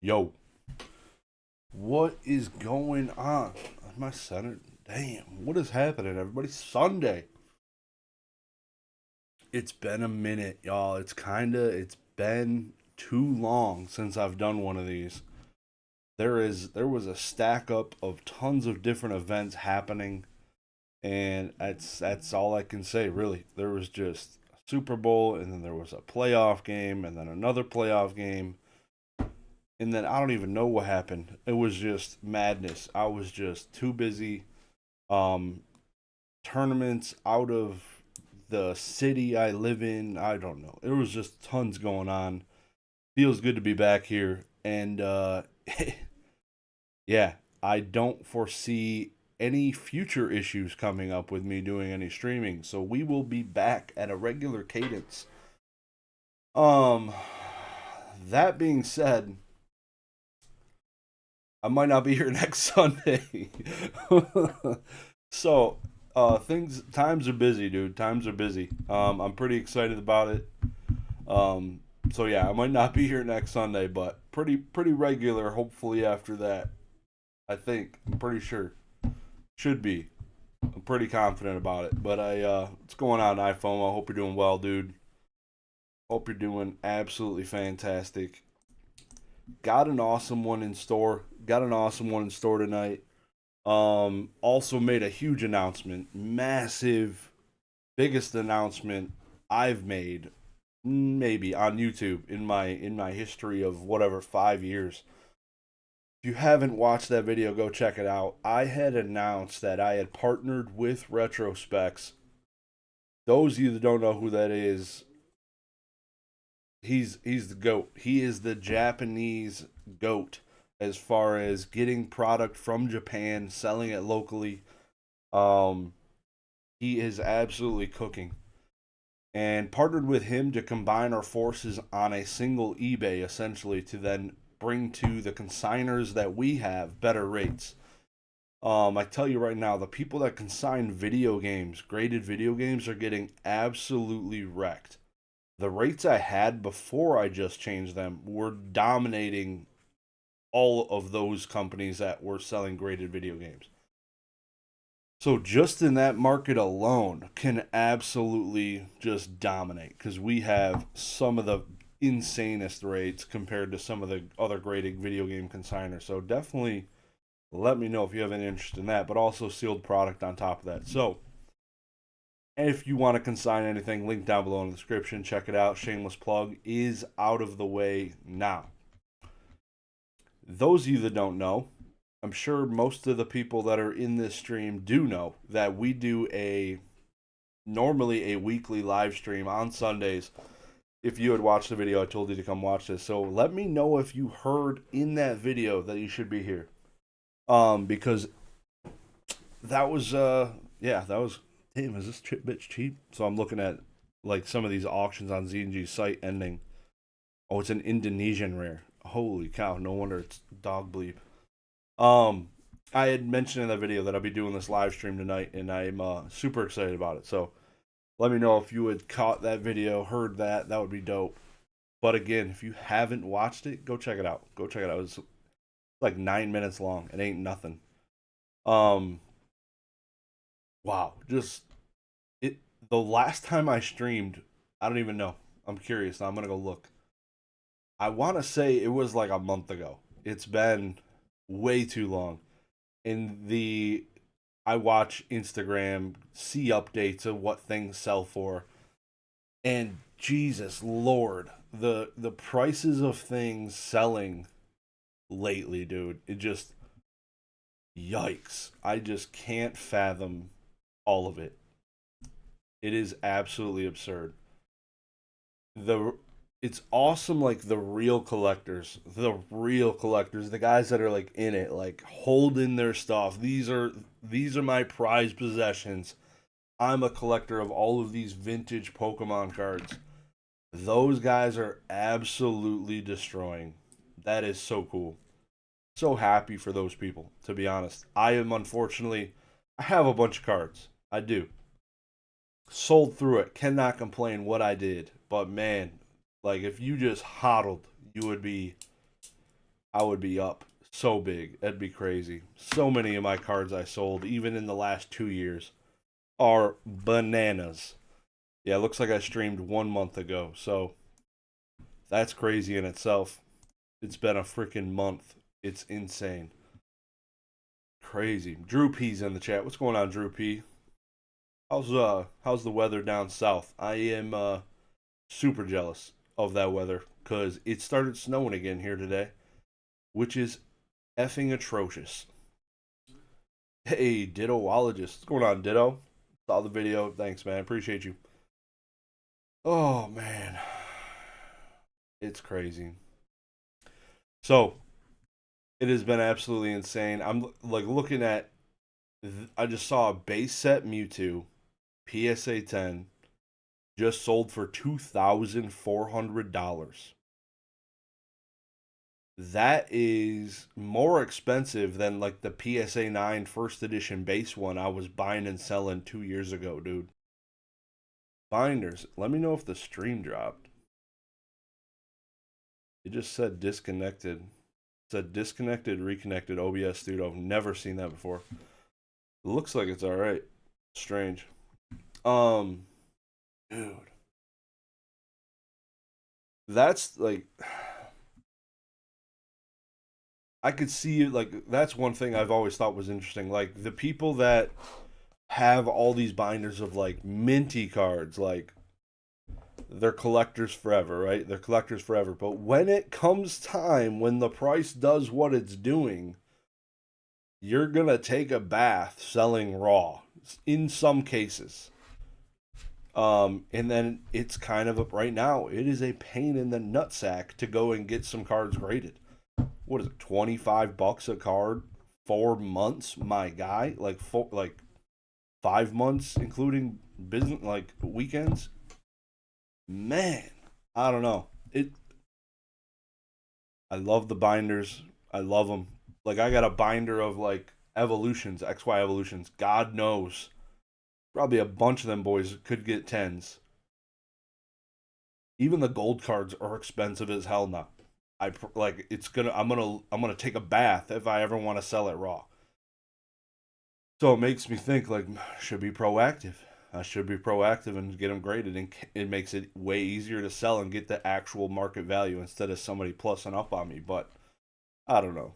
Yo, what is going on? Am I centered? Damn, what is happening, everybody? Sunday. It's been a minute, y'all. It's been too long since I've done one of these. There was a stack up of tons of different events happening, and that's all I can say, really. There was just a Super Bowl, and then there was a playoff game, and then another playoff game, and then I don't even know what happened. It was just madness. I was just too busy. Um, Tournaments out of the city I live in. I don't know. There was just tons going on. Feels good to be back here, and yeah, I don't foresee any future issues coming up with me doing any streaming. So we will be back at a regular cadence. Um, that being said, I might not be here next Sunday. So, times are busy, dude. Times are busy. I'm pretty excited about it. Um, so yeah, I might not be here next Sunday, but pretty regular. Hopefully after that, I think I'm pretty sure should be. I'm pretty confident about it. But what's going on, iPhone? I hope you're doing well, dude. Hope you're doing absolutely fantastic. Got an awesome one in store. Got an awesome one in store tonight. Also made a huge announcement, massive, biggest announcement I've made maybe on YouTube in my history of whatever 5 years. If you haven't watched that video, go check it out. I had announced that I had partnered with Retrospecs. Those of you that don't know who that is, he's the goat. He is the Japanese goat as far as getting product from Japan, selling it locally. Um, he is absolutely cooking. And partnered with him to combine our forces on a single eBay, essentially, to then bring to the consigners that we have better rates. I tell you right now, the people that consign video games, graded video games, are getting absolutely wrecked. The rates I had before I just changed them were dominating all of those companies that were selling graded video games. So just in that market alone can absolutely just dominate because we have some of the insanest rates compared to some of the other graded video game consigners. So definitely let me know if you have any interest in that, but also sealed product on top of that. So if you want to consign anything, link down below in the description. Check it out. Shameless plug is out of the way now. Those of you that don't know, I'm sure most of the people that are in this stream do know that we do a normally a weekly live stream on Sundays. If you had watched the video, I told you to come watch this. So let me know if you heard in that video that you should be here. Because that was yeah, that was damn, is this chip bitch cheap? So I'm looking at like some of these auctions on Z&G's site ending. Oh, it's an Indonesian rare. Holy cow, no wonder it's dog bleep. Um, I had mentioned in that video that I'll be doing this live stream tonight, and I'm super excited about it. So let me know if you had caught that video, heard that. That would be dope. But again, if you haven't watched it, go check it out. Go check it out. It's like 9 minutes long. It ain't nothing. Um, wow, just it. The last time I streamed, I don't even know. I'm curious. Now I'm gonna go look. I want to say it was like a month ago. It's been way too long. In the I watch Instagram, see updates of what things sell for, and Jesus Lord, the prices of things selling lately, dude, it just yikes. I just can't fathom all of it. It is absolutely absurd. The it's awesome, like the real collectors, the guys that are like in it, like holding their stuff. These are my prized possessions. I'm a collector of all of these vintage Pokemon cards. Those guys are absolutely destroying. That is so cool. So happy for those people, to be honest. I am unfortunately I have a bunch of cards. I do. Sold through it. Cannot complain what I did. But man, like if you just hodled, you would be I would be up so big. That'd be crazy. So many of my cards I sold, even in the last 2 years, are bananas. Yeah, it looks like I streamed 1 month ago, so that's crazy in itself. It's been a freaking month. It's insane. Crazy. Drew P's in the chat. What's going on, Drew P? How's the weather down south? I am super jealous of that weather because it started snowing again here today, which is effing atrocious. Hey, Dittoologist. What's going on, Ditto? Saw the video. Thanks, man. Appreciate you. Oh, man. It's crazy. So, it has been absolutely insane. I'm like looking at. I just saw a base set Mewtwo, PSA 10, just sold for $2,400. That is more expensive than like the PSA 9 first edition base one I was buying and selling 2 years ago, dude. Binders. Let me know if the stream dropped. It just said disconnected. It said disconnected, reconnected, OBS Studio. Never seen that before. It looks like it's alright. Strange. Dude. That's like I could see it like that's one thing I've always thought was interesting. Like the people that have all these binders of like minty cards, like they're collectors forever, right? They're collectors forever. But when it comes time, when the price does what it's doing, you're gonna take a bath selling raw in some cases. And then it's kind of right now, it is a pain in the nutsack to go and get some cards graded. What is it, $25 a card, 4 months, my guy? Like 5 months, including business like weekends. Man, I don't know. I love the binders. I love them. Like I got a binder of like evolutions, XY evolutions. God knows, probably a bunch of them boys could get tens. Even the gold cards are expensive as hell now. Like it's gonna. I'm gonna take a bath if I ever want to sell it raw. So it makes me think like I should be proactive. I should be proactive and get them graded, and it makes it way easier to sell and get the actual market value instead of somebody plussing up on me. But I don't know.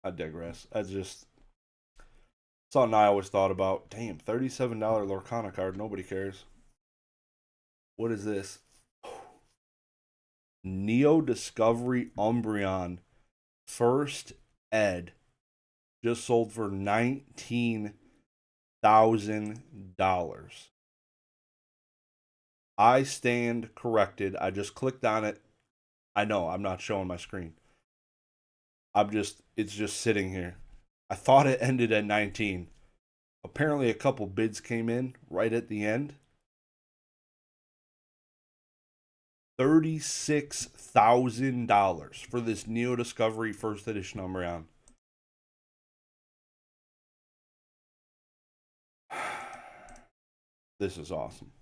I digress. I just something I always thought about. Damn, $37 Lorcana card. Nobody cares. What is this? Neo Discovery Umbreon First Ed just sold for $19,000. I stand corrected. I just clicked on it. I know I'm not showing my screen. It's just sitting here. I thought it ended at 19. Apparently a couple bids came in right at the end. $36,000 for this Neo Discovery First Edition Umbreon. This is awesome.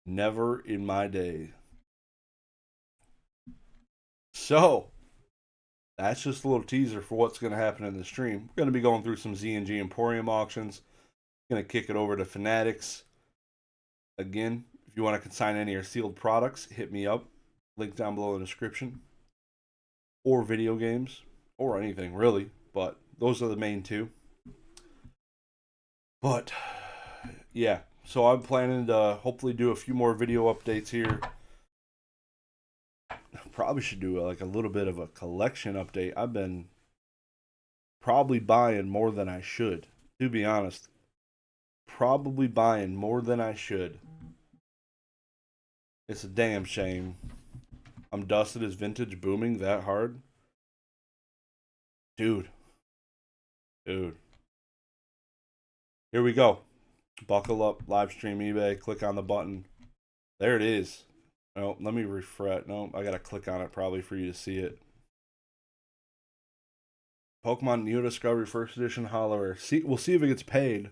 Never in my day. So, that's just a little teaser for what's going to happen in the stream. We're going to be going through some Z&G Emporium auctions. Going to kick it over to Fanatics. Again, if you want to consign any or sealed products, hit me up. Link down below in the description. Or video games. Or anything, really. But those are the main two. But, yeah. So I'm planning to hopefully do a few more video updates here. Probably should do like a little bit of a collection update. I've been probably buying more than I should, to be honest. Probably buying more than I should. It's a damn shame. I'm dusted. Is vintage booming that hard? Dude. Here we go. Buckle up, live stream eBay, click on the button. There it is. Oh, let me refresh. No, I gotta click on it probably for you to see it. Pokemon Neo Discovery First Edition Hollow. We'll see if it gets paid.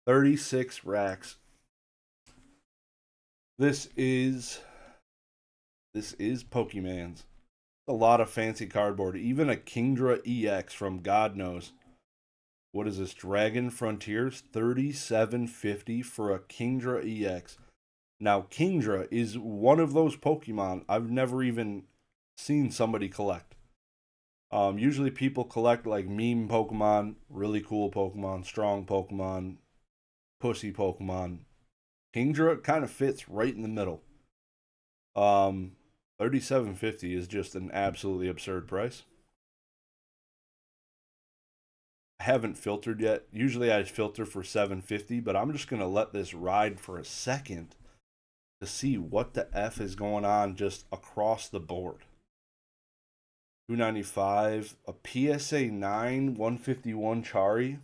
36 racks. This is Pokemon's. A lot of fancy cardboard. Even a Kingdra EX from God knows. What is this? Dragon Frontiers? 37.50 for a Kingdra EX. Now, Kingdra is one of those Pokemon I've never even seen somebody collect. Usually people collect like meme Pokemon, really cool Pokemon, strong Pokemon, pussy Pokemon. Kingdra kind of fits right in the middle. 37.50 is just an absolutely absurd price. I haven't filtered yet. Usually I filter for 7.50, but I'm just gonna let this ride for a second to see what the F is going on just across the board. 295, a PSA 9, 151 Chari.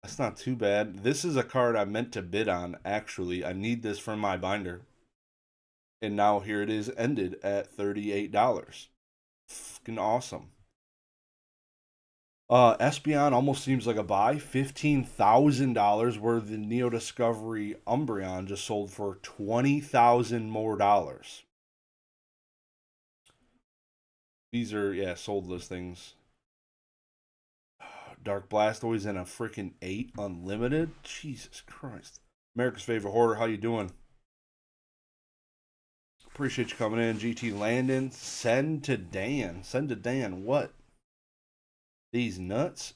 That's not too bad. This is a card I meant to bid on, actually. I need this for my binder. And now here it is, ended at $38. Fucking awesome. Espeon almost seems like a buy. $15,000, where the Neo Discovery Umbreon just sold for $20,000 more dollars. These are, yeah, sold listings. Dark Blastoise and a freaking 8 unlimited. Jesus Christ. America's favorite hoarder, how you doing? Appreciate you coming in. GT Landon. Send to Dan. Send to Dan what? These nuts?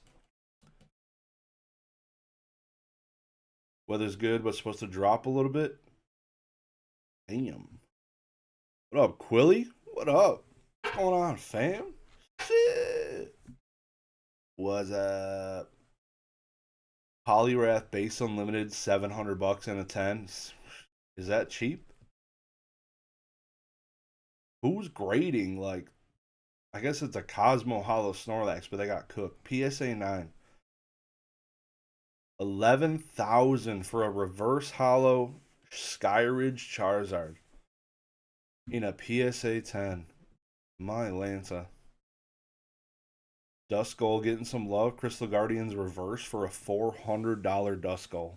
Weather's good, but supposed to drop a little bit. Damn. What up, Quilly? What up? What's going on, fam? Shit. What's up? Poliwrath base unlimited, $700 and a 10. Is that cheap? Who's grading? Like, I guess it's a Cosmo Hollow Snorlax, but they got cooked. PSA 9. 11,000 for a reverse hollow Skyridge Charizard in a PSA 10. My Lanta. Duskull getting some love. Crystal Guardians reverse for a $400 Duskull.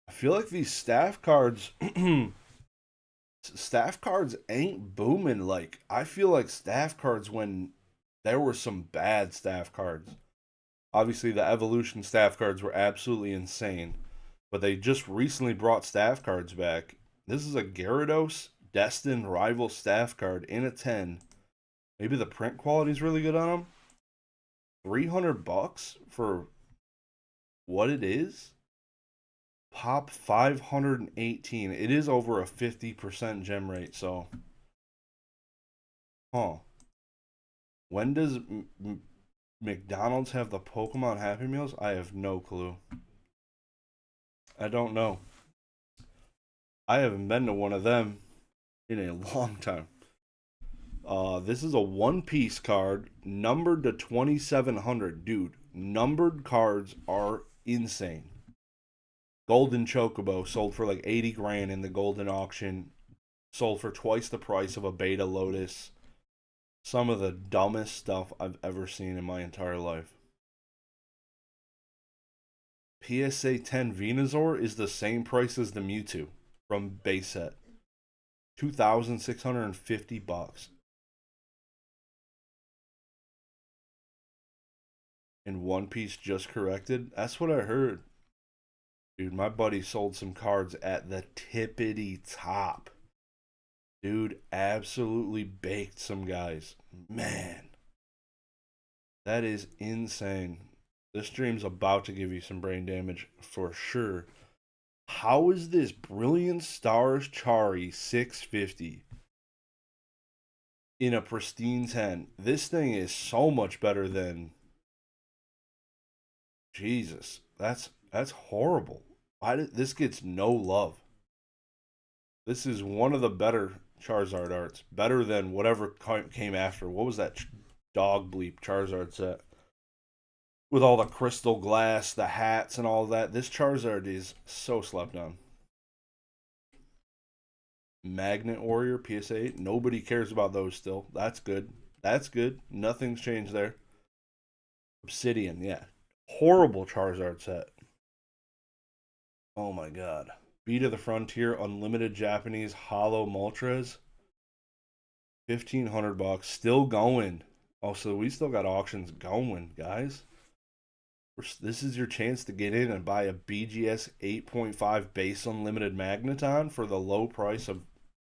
I feel like these staff cards staff cards ain't booming. Like, I feel like staff cards when there were some bad staff cards. Obviously, the evolution staff cards were absolutely insane, but they just recently brought staff cards back. This is a Gyarados Destined Rival staff card in a 10. Maybe the print quality is really good on them. $300 for what it is? Pop 518. It is over a 50% gem rate, so. Huh. When does McDonald's have the Pokemon Happy Meals? I have no clue. I don't know. I haven't been to one of them in a long time. This is a One Piece card, numbered to 2,700. Dude, numbered cards are insane. Golden Chocobo sold for like 80 grand in the golden auction. Sold for twice the price of a Beta Lotus. Some of the dumbest stuff I've ever seen in my entire life. PSA 10 Venusaur is the same price as the Mewtwo from base set. $2,650. And One Piece just corrected? That's what I heard. Dude, my buddy sold some cards at the tippity top. Dude absolutely baked some guys. Man. That is insane. This stream's about to give you some brain damage for sure. How is this Brilliant Stars Chari 650 in a pristine 10? This thing is so much better than... Jesus. That's horrible. Why did this gets no love? This is one of the better Charizard arts, better than whatever came after. What was that dog bleep Charizard set with all the crystal glass, the hats, and all that? This Charizard is so slept on. Magnet Warrior PSA 8. Nobody cares about those still. That's good. That's good. Nothing's changed there. Obsidian, yeah. Horrible Charizard set. Oh my god. Speed of the Frontier Unlimited Japanese Hollow Moltres. $1,500. Still going. Oh, so we still got auctions going, guys. This is your chance to get in and buy a BGS 8.5 base unlimited Magneton for the low price of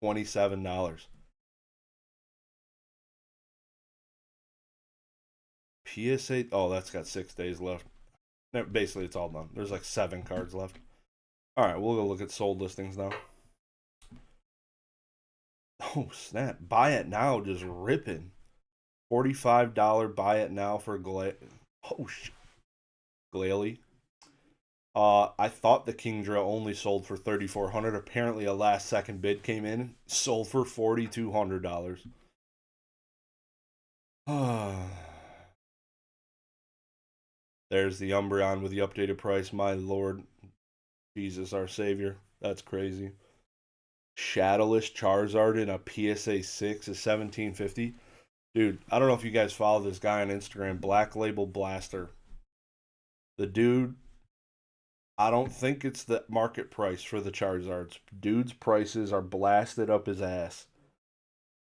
$27. PSA. Oh, that's got 6 days left. Basically, it's all done. There's like 7 cards left. All right, we'll go look at sold listings now. Oh, snap. Buy it now, just ripping. $45 buy it now for Oh, Glalie. I thought the Kingdra only sold for $3,400. Apparently, a last second bid came in, sold for $4,200. There's the Umbreon with the updated price. My lord, Jesus, our savior. That's crazy. Shadowless Charizard in a PSA 6 is $1,750. Dude, I don't know if you guys follow this guy on Instagram, Black Label Blaster. The dude, I don't think it's the market price for the Charizards. Dude's prices are blasted up his ass.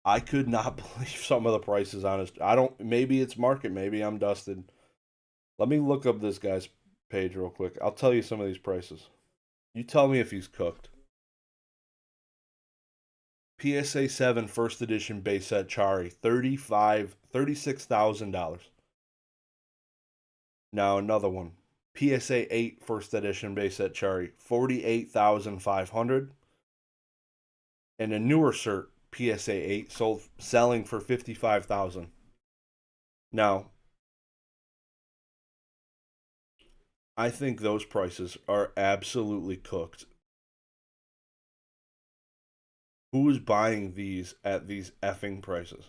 I could not believe some of the prices on his. Maybe it's market. Maybe I'm dusted. Let me look up this guy's page real quick. I'll tell you some of these prices. You tell me if he's cooked. PSA 7 first edition base set Chari, $36,000. Now another one. PSA 8 first edition base set Chari, $48,500. And a newer cert, PSA 8, selling for $55,000. Now, I think those prices are absolutely cooked. Who is buying these at these effing prices?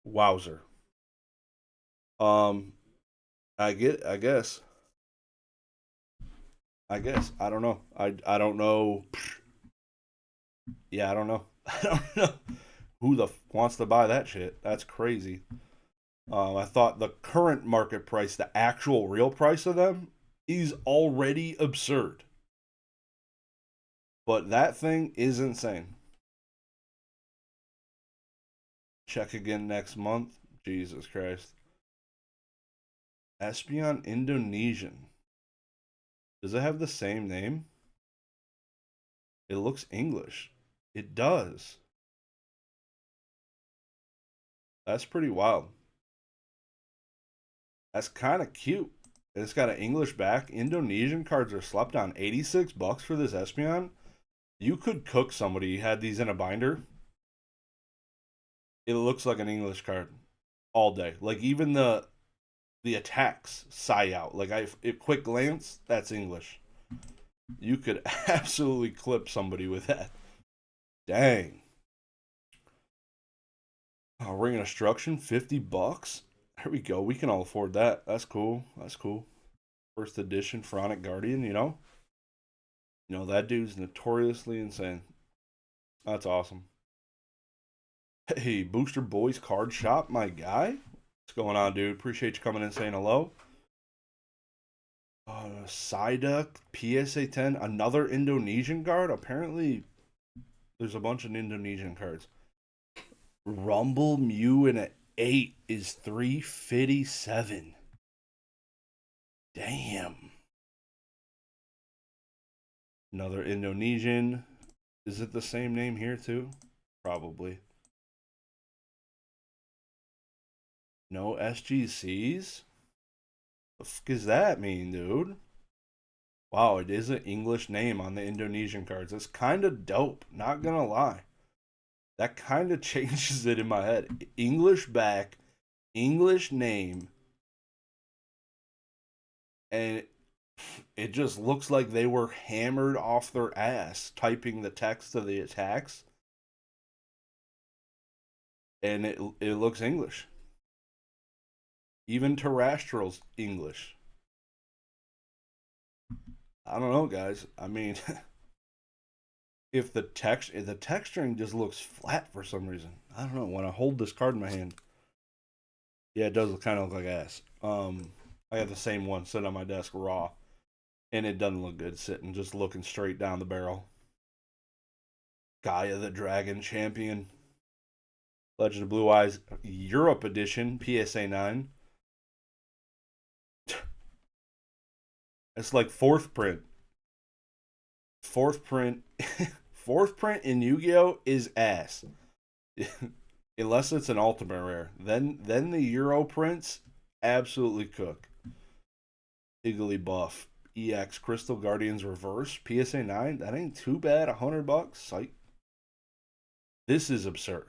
Wowzer. I guess. I don't know. I don't know. Yeah, I don't know. I don't know who wants to buy that shit. That's crazy. I thought the current market price, the actual real price of them, is already absurd. But that thing is insane. Check again next month. Jesus Christ. Espeon Indonesian. Does it have the same name? It looks English. It does. That's pretty wild. That's kind of cute. It's got an English back. Indonesian cards are slept on. $86 for this Espeon. You could cook somebody. You had these in a binder. It looks like an English card all day. Like even the attacks sigh out. Like at quick glance, that's English. You could absolutely clip somebody with that. Dang. Oh, Ring of Destruction, $50. There we go. We can all afford that. That's cool. That's cool. First edition Pharaonic Guardian, you know? You know, that dude's notoriously insane. That's awesome. Hey, Booster Boys Card Shop, my guy. What's going on, dude? Appreciate you coming in saying hello. Psyduck, PSA 10, another Indonesian card. Apparently, there's a bunch of Indonesian cards. Rumble Mew in an 8 is $357. Damn. Another Indonesian. Is it the same name here too? Probably. No SGCs? The fuck does that mean, dude? Wow, it is an English name on the Indonesian cards. It's kind of dope, not gonna lie. That kind of changes it in my head. English back, English name, and it just looks like they were hammered off their ass typing the text of the attacks. And it looks English. Even Terrestrial's English. I don't know, guys. I mean, if the texturing just looks flat for some reason. I don't know. When I hold this card in my hand, yeah, it does kind of look like ass. I have the same one sitting on my desk raw. And it doesn't look good sitting, just looking straight down the barrel. Gaia the Dragon Champion. Legend of Blue Eyes Europe Edition, PSA 9. It's like fourth print. Fourth print. Fourth print in Yu-Gi-Oh! Is ass. Unless it's an ultimate rare. Then the Euro prints absolutely cook. Igglybuff. EX Crystal Guardians Reverse. PSA 9. That ain't too bad. $100. Psych. This is absurd.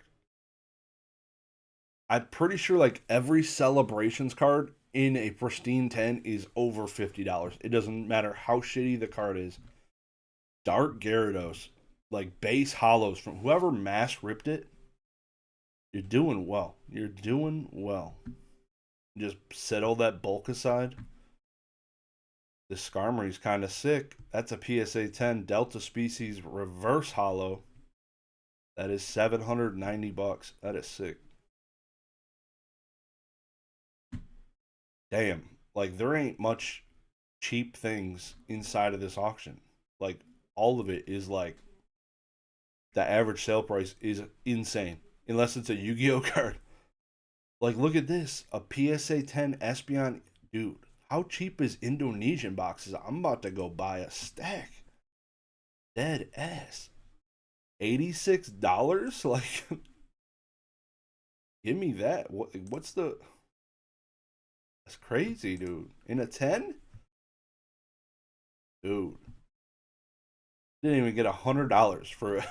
I'm pretty sure like every celebrations card in a pristine 10 is over $50. It doesn't matter how shitty the card is. Dark Gyarados, like base hollows from whoever mass ripped it. You're doing well. You're doing well. Just set all that bulk aside. This Skarmory's kind of sick. That's a PSA 10 Delta Species Reverse Hollow. That is $790. That is sick. Damn. Like, there ain't much cheap things inside of this auction. Like, all of it is like, the average sale price is insane. Unless it's a Yu-Gi-Oh card. Like, look at this. A PSA 10 Espeon. Dude, how cheap is Indonesian boxes? I'm about to go buy a stack. Dead ass. $86? Like, give me that. What's the... That's crazy, dude. In a 10? Dude. Didn't even get $100 for a...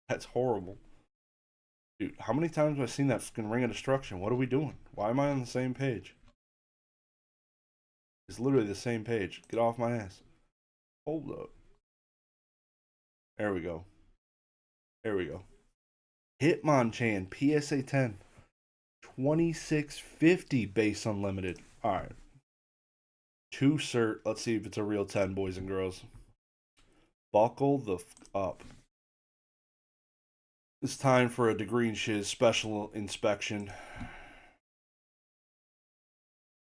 That's horrible. Dude, how many times have I seen that fucking Ring of Destruction? What are we doing? Why am I on the same page? It's literally the same page. Get off my ass. Hold up. There we go. There we go. Hitmonchan, PSA 10. $26.50 base unlimited. Alright. 2 cert. Let's see if it's a real 10, boys and girls. Buckle the up. It's time for a Dagreenshiz special inspection.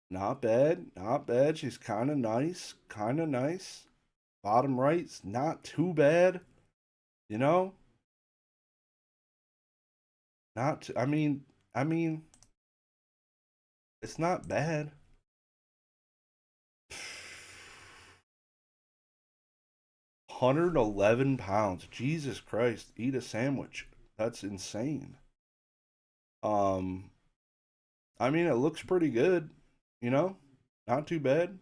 Not bad. Not bad. She's kind of nice. Kind of nice. Bottom right's not too bad. You know? Not, I mean, it's not bad. £111. Jesus Christ. Eat a sandwich. That's insane. I mean, it looks pretty good. You know? Not too bad.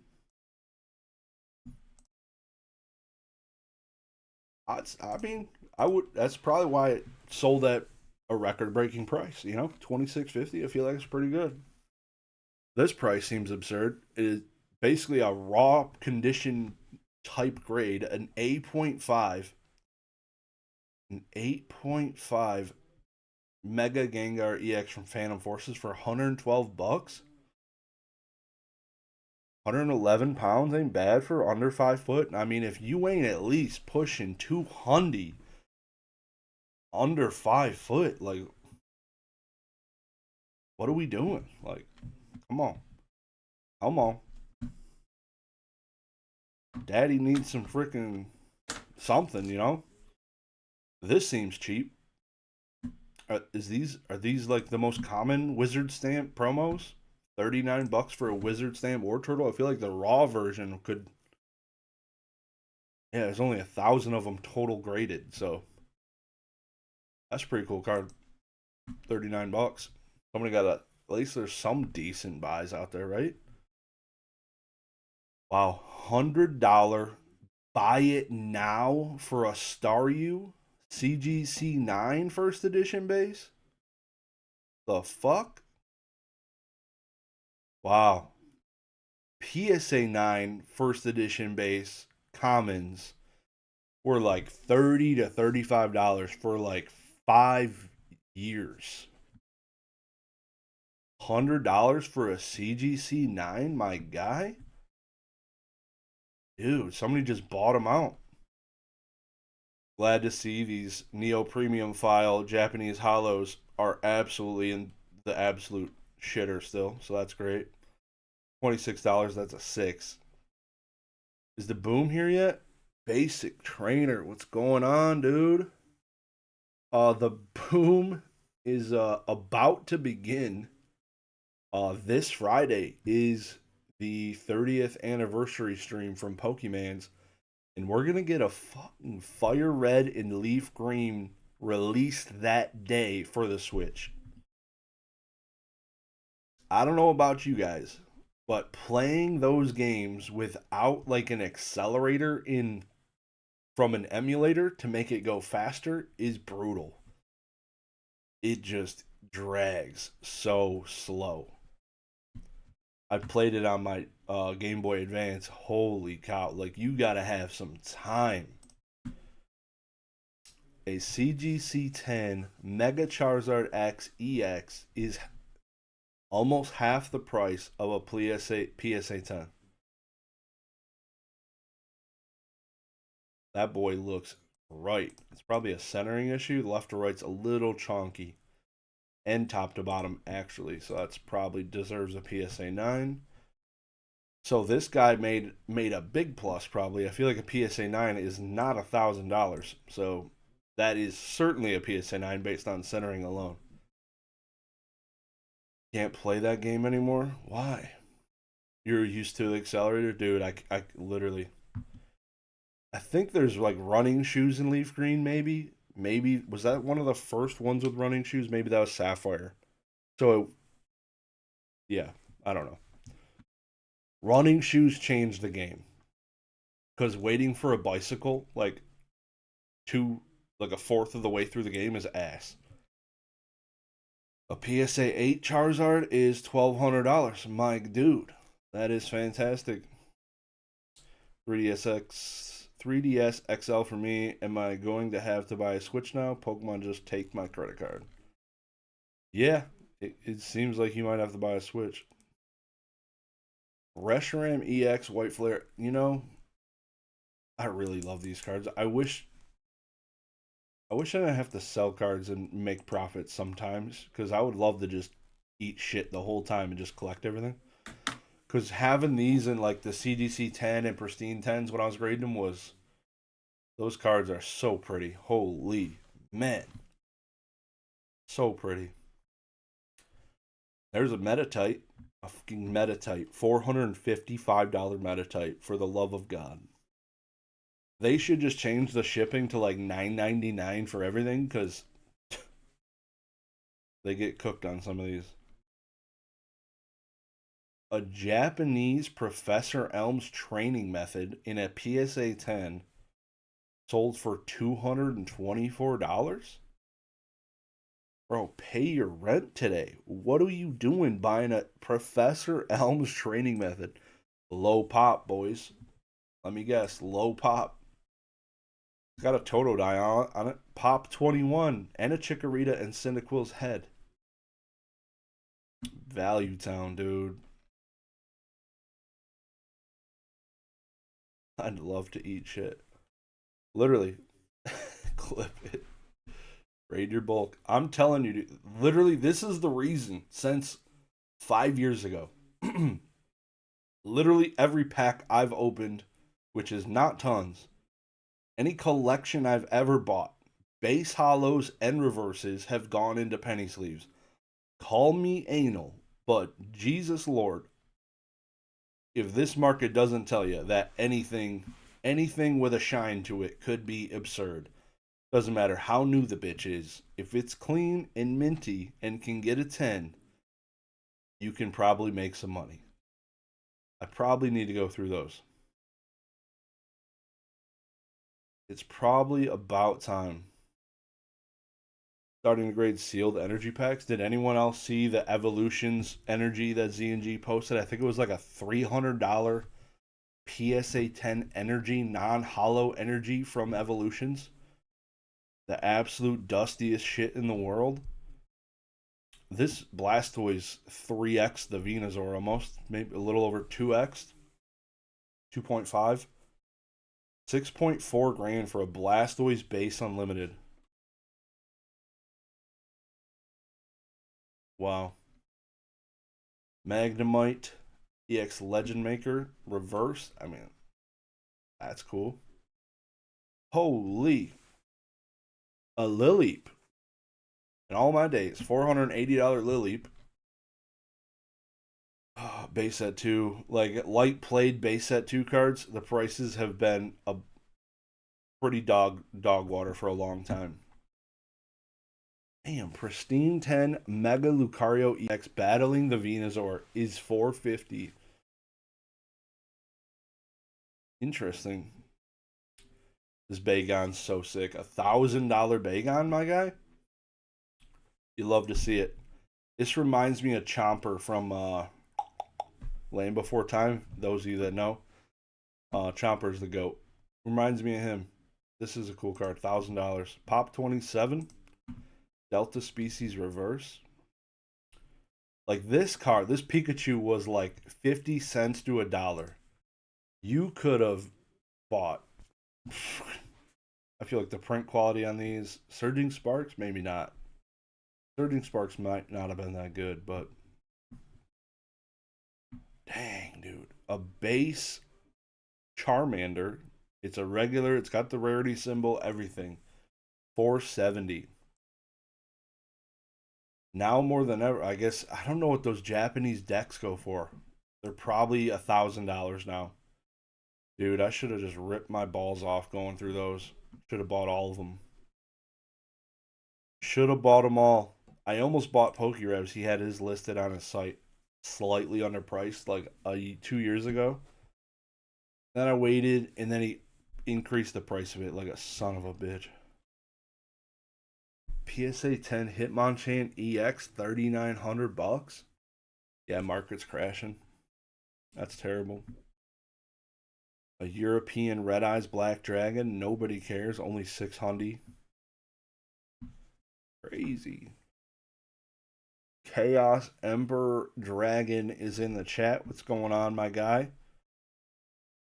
I mean, I would. That's probably why it sold at a record-breaking price. You know, $26.50. I feel like it's pretty good. This price seems absurd. It is basically a raw condition type grade, an 8.5, an 8.5 Mega Gengar EX from Phantom Forces for $112. 111 pounds ain't bad for under 5 foot. I mean, if you ain't at least pushing 200 under 5 foot, like, what are we doing? Like, come on. Come on. Daddy needs some freaking something, you know? This seems cheap. Are these like the most common Wizard Stamp promos? $39 for a Wizard Stamp or Turtle. I feel like the raw version could. Yeah, there's only 1,000 of them total graded, so that's a pretty cool card. $39. Somebody got at least there's some decent buys out there, right? Wow, $100 buy it now for a Staryu CGC 9 first edition base? The fuck? Wow. PSA 9 first edition base commons were like $30 to $35 for like 5 years. $100 for a CGC 9, my guy? Dude, somebody just bought them out. Glad to see these Neo Premium File Japanese hollows are absolutely in the absolute shitter still, so that's great. $26, that's a 6. Is the boom here yet? Basic trainer. What's going on, dude? The boom is about to begin. This Friday is the 30th anniversary stream from Pokemon's, and we're gonna get a fucking fire red and leaf green released that day for the Switch. I don't know about you guys, but playing those games without like an accelerator in from an emulator to make it go faster is brutal. It just drags so slow. I played it on my Game Boy Advance. Holy cow! Like you gotta have some time. A CGC-10 Mega Charizard X EX is almost half the price of a PSA 10. That boy looks right. It's probably a centering issue. Left to right's a little chonky. And top to bottom, actually. So that's probably deserves a PSA 9. So this guy made a big plus, probably. I feel like a PSA 9 is not $1,000. So that is certainly a PSA 9 based on centering alone. Can't play that game anymore? Why? You're used to the accelerator? Dude, I literally I think there's like running shoes in leaf green, maybe. Maybe was that one of the first ones with running shoes? Maybe that was Sapphire. So yeah, I don't know. Running shoes changed the game because waiting for a bicycle like a fourth of the way through the game is ass. A PSA 8 Charizard is $1,200. My dude, that is fantastic. 3DS XL for me. Am I going to have to buy a Switch now? Pokemon just take my credit card. Yeah, it seems like you might have to buy a Switch. Reshiram EX White Flare. I really love these cards. I wish I didn't have to sell cards and make profits sometimes, because I would love to just eat shit the whole time and just collect everything. Because having these in like the CDC 10 and Pristine 10s when I was grading them was, those cards are so pretty. Holy man. So pretty. There's a Metatite. A fucking Metatite. $455 Metatite, for the love of God. They should just change the shipping to like $9.99 for everything, because they get cooked on some of these. A Japanese Professor Elm's training method in a PSA 10 sold for $224? Bro, pay your rent today. What are you doing buying a Professor Elm's training method? Low pop, boys. Let me guess, low pop. It's got a Totodile on it. Pop 21 and a Chikorita and Cyndaquil's head. Value Town, dude. I'd love to eat shit. Literally. Clip it. Raid your bulk. I'm telling you, dude, literally, this is the reason since 5 years ago. Literally every pack I've opened, which is not tons, any collection I've ever bought, base hollows and reverses have gone into penny sleeves. Call me anal, but Jesus Lord, if this market doesn't tell you that anything with a shine to it could be absurd. Doesn't matter how new the bitch is. If it's clean and minty and can get a 10, you can probably make some money. I probably need to go through those. It's probably about time. Starting to grade sealed energy packs. Did anyone else see the Evolutions energy that Z&G posted? I think it was like a $300 PSA 10 energy, non-hollow energy from Evolutions. The absolute dustiest shit in the world. This Blastoise 3x the Venusaur almost, maybe a little over 2x, 2.5. 6.4 grand for a Blastoise base unlimited. Wow. Magnemite EX Legend Maker reverse. I mean, That's cool. Holy, a Lileep. In all my days, $480 Lileep. Base set 2, like light played base set 2 cards, the prices have been a pretty dog water for a long time. Damn, Pristine 10 Mega Lucario EX Battling the Venusaur is 450. Interesting. This Bagon's so sick. $1,000 Bagon, my guy. You love to see it. This reminds me of Chomper from Land Before Time. Those of you that know, Chomper's the GOAT. Reminds me of him. This is a cool card. $1,000. Pop 27. Delta Species Reverse. Like this card, this Pikachu was like 50 cents to $1. You could have bought. I feel like the print quality on these Surging Sparks, maybe not. Surging Sparks might not have been that good, but dang, dude, a base Charmander. It's a regular. It's got the rarity symbol, everything. 470. Now more than ever, I guess. I don't know what those Japanese decks go for. They're probably $1,000 now. Dude, I should have just ripped my balls off going through those. Should have bought all of them. Should have bought them all. I almost bought Pokerevs. He had his listed on his site, slightly underpriced, like 2 years ago. Then I waited, and then he increased the price of it like a son of a bitch. PSA 10 Hitmonchan EX, $3,900. Yeah, market's crashing. That's terrible. A European Red Eyes Black Dragon. Nobody cares. Only 600. Crazy. Chaos Emperor Dragon is in the chat. What's going on, my guy?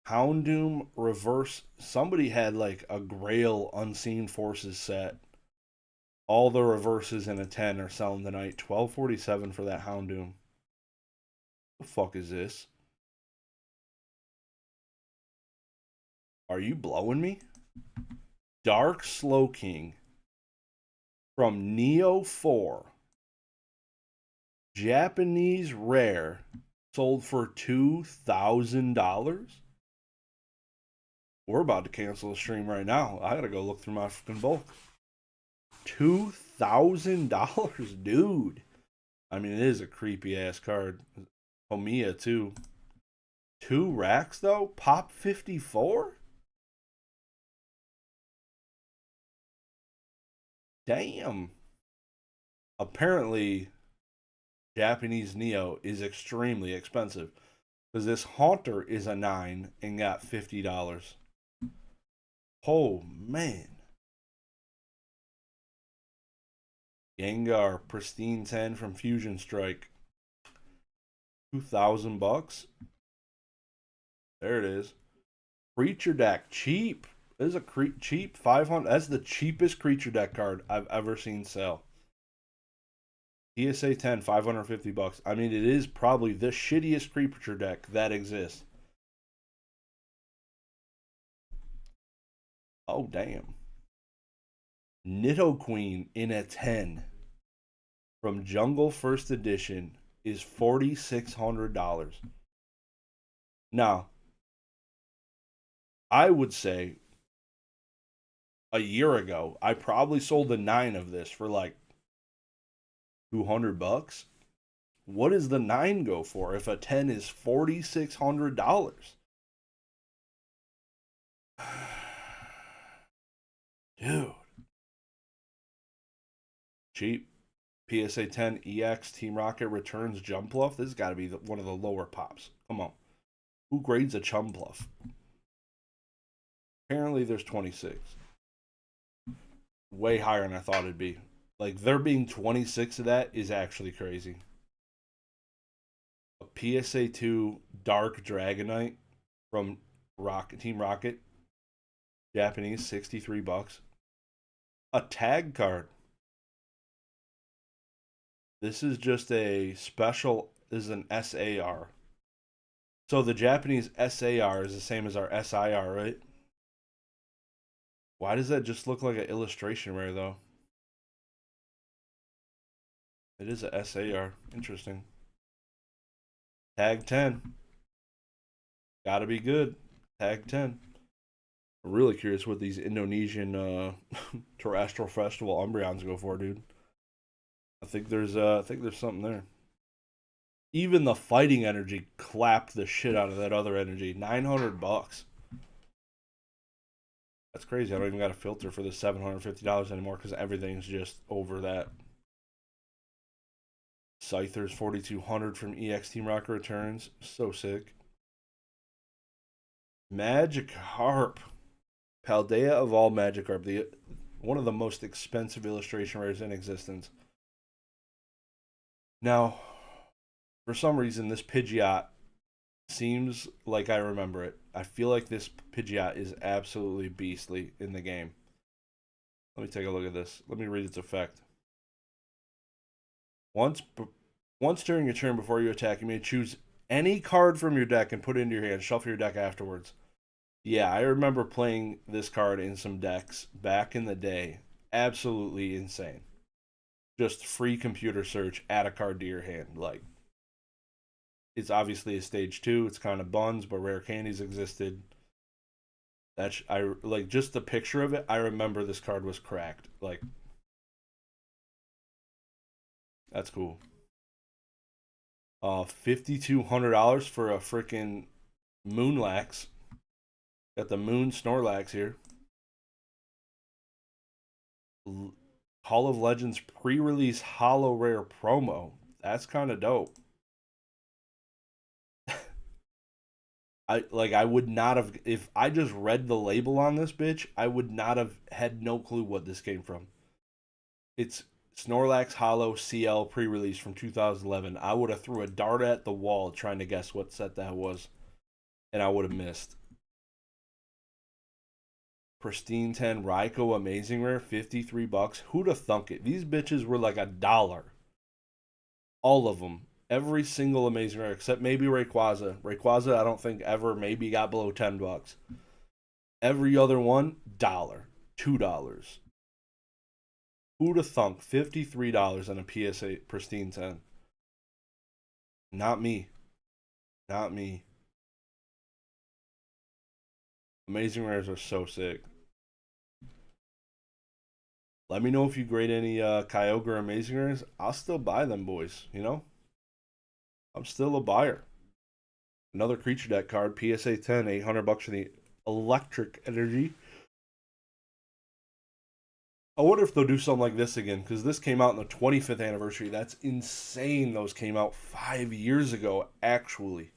Houndoom Reverse. Somebody had like a Grail Unseen Forces set. All the reverses in a 10 are selling tonight. $12.47 for that Houndoom. The fuck is this? Are you blowing me? Dark Slowking from Neo 4. Japanese rare. Sold for $2,000? We're about to cancel the stream right now. I gotta go look through my fucking bulk. $2,000, dude. I mean, it is a creepy ass card. Homiya too. 2 racks though. Pop 54. Damn. Apparently, Japanese Neo is extremely expensive because this Haunter is a 9 and got $50. Oh man. Gengar Pristine 10 from Fusion Strike. $2,000. There it is. Creature deck cheap. This is a cheap 500. That's the cheapest creature deck card I've ever seen sell. PSA 10, $550. I mean, it is probably the shittiest creature deck that exists. Oh damn. Nidoqueen in a 10 from Jungle First Edition is $4,600. Now, I would say a year ago, I probably sold a 9 of this for like $200. What does the 9 go for if a 10 is $4,600? Dude. Cheap. PSA 10 EX Team Rocket returns Jumpluff. This has got to be one of the lower pops. Come on. Who grades a Jumpluff? Apparently there's 26. Way higher than I thought it'd be. Like, there being 26 of that is actually crazy. A PSA 2 Dark Dragonite from Team Rocket. Japanese, $63. A tag card. This is just a special. This is an SAR. So the Japanese SAR is the same as our SIR, right? Why does that just look like an illustration rare, though? It is a SAR. Interesting. Tag 10. Gotta be good. Tag 10. I'm really curious what these Indonesian Terrestrial Festival Umbreons go for, dude. I think there's something there. Even the fighting energy clapped the shit out of that other energy. $900. That's crazy. I don't even got a filter for the $750 anymore because everything's just over that. Scyther's 4200 from EX Team Rocket Returns. So sick. Magikarp. Paldea of all Magikarp. One of the most expensive illustration rares in existence. Now, for some reason, this Pidgeot seems like I remember it. I feel like this Pidgeot is absolutely beastly in the game. Let me take a look at this. Let me read its effect. Once during your turn before you attack, you may choose any card from your deck and put it into your hand. Shuffle your deck afterwards. Yeah, I remember playing this card in some decks back in the day. Absolutely insane. Just free computer search, add a card to your hand. Like, it's obviously a stage 2. It's kind of buns, but rare candies existed. I like just the picture of it. I remember this card was cracked. Like, that's cool. $5,200 for a freaking Moonlax. Got the Moon Snorlax here. Call of Legends pre-release holo rare promo. That's kind of dope. I would not have, if I just read the label on this bitch, I would not have had no clue what this came from. It's Snorlax Holo CL pre-release from 2011. I would have threw a dart at the wall trying to guess what set that was, and I would have missed. Pristine 10 Raikou Amazing Rare, $53. Who'da thunk it? These bitches were like $1. All of them. Every single Amazing Rare, except maybe Rayquaza. Rayquaza, I don't think ever maybe got below $10. Every other one, $1, $2. Who'da thunk $53 on a PSA Pristine 10? Not me. Not me. Amazing Rares are so sick. Let me know if you grade any Kyogre Amazing Rares. I'll still buy them, boys. You know? I'm still a buyer. Another creature deck card. PSA 10, $800 for the electric energy. I wonder if they'll do something like this again, because this came out in the 25th anniversary. That's insane. Those came out 5 years ago, actually.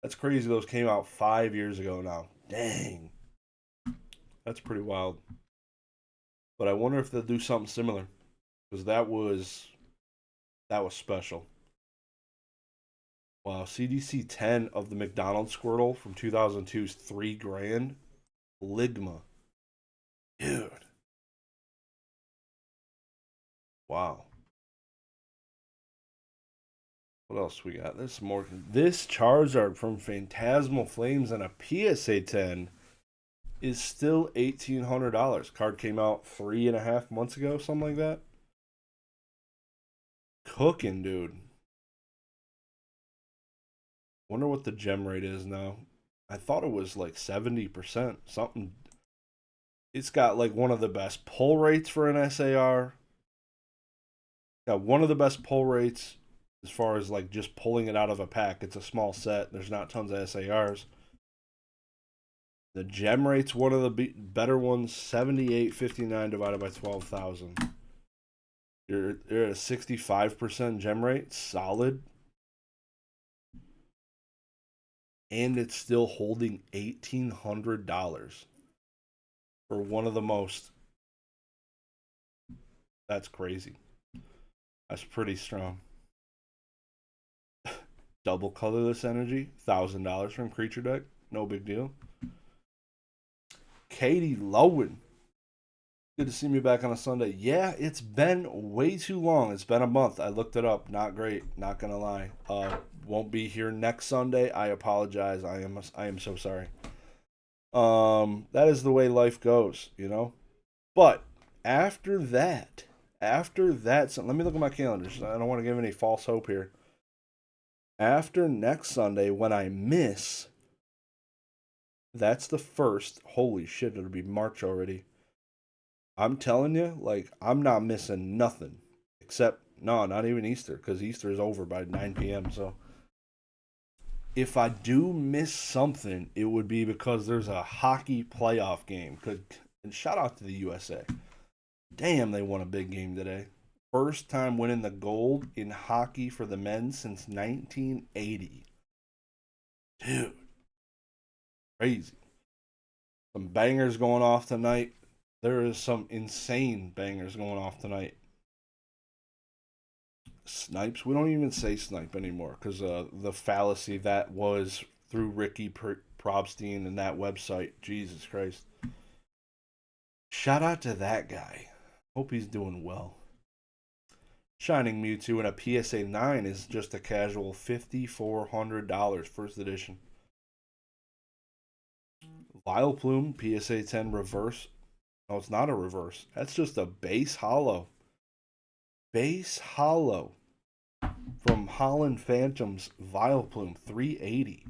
That's crazy. Those came out 5 years ago now. Dang. That's pretty wild. But I wonder if they'll do something similar, because that was special. Wow, CDC 10 of the McDonald's Squirtle from 2002 is $3,000. Ligma. Dude. Wow. What else we got? There's some more. This Charizard from Phantasmal Flames and a PSA 10 is still $1,800. Card came out 3.5 months ago, something like that. Cooking, dude. Wonder what the gem rate is now. I thought it was like 70%. Something. It's got like one of the best pull rates for an SAR. Got one of the best pull rates as far as like just pulling it out of a pack. It's a small set. There's not tons of SARs. The gem rate's one of the better ones. 78.59 divided by 12,000. You're at a 65% gem rate. Solid. And it's still holding $1,800 for one of the most. That's crazy. That's pretty strong. Double colorless energy, $1,000 from creature deck. No big deal. Katie Lowen. Good to see me back on a Sunday. Yeah, it's been way too long. It's been a month. I looked it up. Not great. Not gonna lie. won't be here next Sunday. I apologize. I am so sorry. That is the way life goes, you know. But after that, so let me look at my calendar. So I don't want to give any false hope here. After next Sunday, when I miss, that's the first. Holy shit, it'll be March already. I'm telling you, like, I'm not missing nothing. Except, no, not even Easter, because Easter is over by 9 p.m. So, if I do miss something, it would be because there's a hockey playoff game. And shout out to the USA. Damn, they won a big game today. First time winning the gold in hockey for the men since 1980. Dude, crazy. Some bangers going off tonight. There is some insane bangers going off tonight. Snipes, we don't even say snipe anymore because the fallacy that was through Ricky Probstein and that website. Jesus Christ. Shout out to that guy. Hope he's doing well. Shining Mewtwo in a PSA 9 is just a casual $5,400 first edition. Vileplume PSA 10 reverse. No, it's not a reverse. That's just a base hollow. Base hollow from Holland Phantoms Vileplume 380.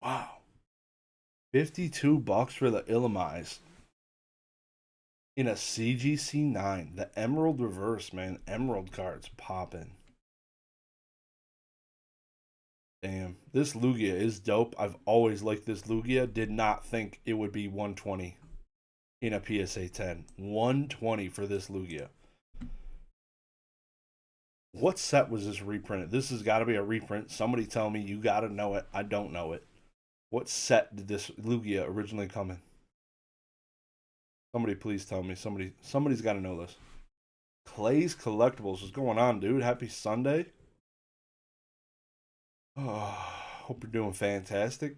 Wow. $52 for the Illumise. In a CGC 9. The Emerald reverse, man. Emerald cards popping. Damn. This Lugia is dope. I've always liked this Lugia. Did not think it would be 120 in a PSA 10. 120 for this Lugia. What set was this reprinted? This has got to be a reprint. Somebody tell me. You got to know it. I don't know it. What set did this Lugia originally come in? Somebody please tell me. Somebody's got to know this. Clay's Collectibles. What's going on, dude? Happy Sunday. Oh, hope you're doing fantastic.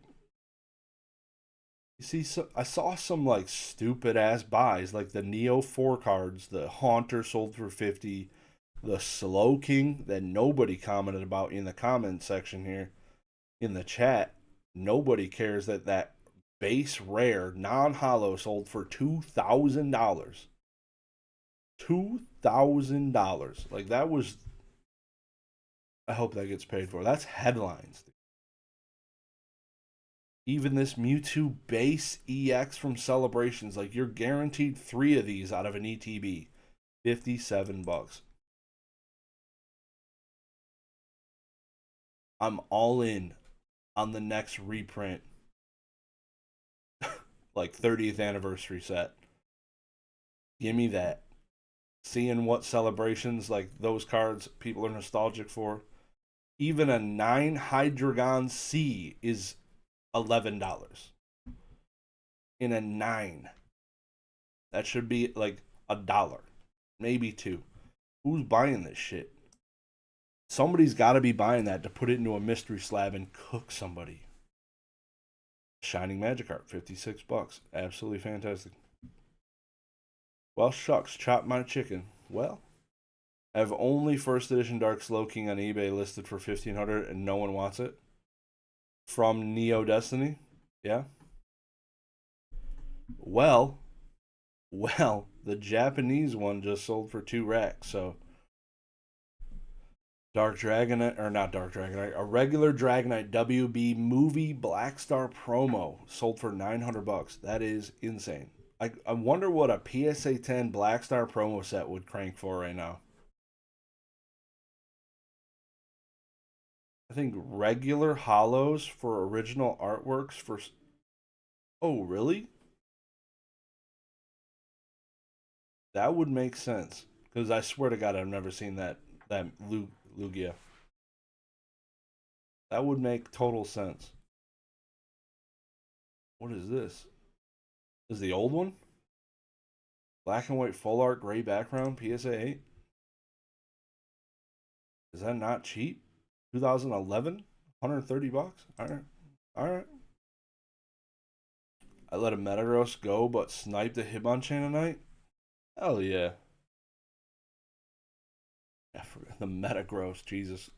You see, I saw some like stupid ass buys, like the Neo 4 cards, the Haunter sold for 50, the Slow King that nobody commented about in the comment section here in the chat. Nobody cares that base rare non-hollow sold for $2,000. $2,000. Like that was. I hope that gets paid for. That's headlines. Even this Mewtwo base EX from Celebrations, like you're guaranteed 3 of these out of an ETB. $57. I'm all in on the next reprint. Like 30th anniversary set. Give me that. Seeing what Celebrations, like those cards people are nostalgic for. Even a 9 Hydreigon C is $11. In a 9. That should be like $1. Maybe $2. Who's buying this shit? Somebody's got to be buying that to put it into a mystery slab and cook somebody. Shining Magikarp, $56. Absolutely fantastic. Well, shucks, chop my chicken. Well, I have only first edition Dark Slowking on eBay listed for $1,500 and no one wants it. From Neo Destiny, yeah. Well, the Japanese one just sold for 2 racks, so Dark Dragonite, or not Dark Dragonite, a regular Dragonite WB movie Black Star promo sold for $900. That is insane. I wonder what a PSA 10 Black Star promo set would crank for right now. I think regular hollows for original artworks for. Oh, really? That would make sense. Because I swear to God, I've never seen that Lugia. That would make total sense. What is this? Is the old one? Black and white full art gray background PSA 8? Is that not cheap? 2011? $130? Alright. I let a Metagross go but sniped a Hitmonchan tonight? Hell yeah. I forgot the Metagross. Jesus,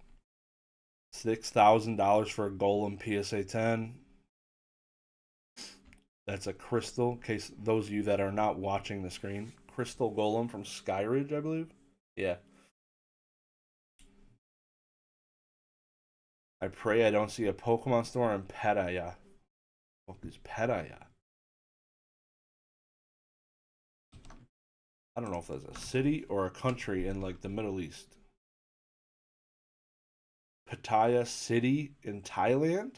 $6,000 for a Golem PSA 10. That's a crystal. In case those of you that are not watching the screen, crystal Golem from Skyridge, I believe. Yeah. I pray I don't see a Pokemon store in Pattaya. What is Pattaya? I don't know if that's a city or a country in like the Middle East. Pattaya City in Thailand?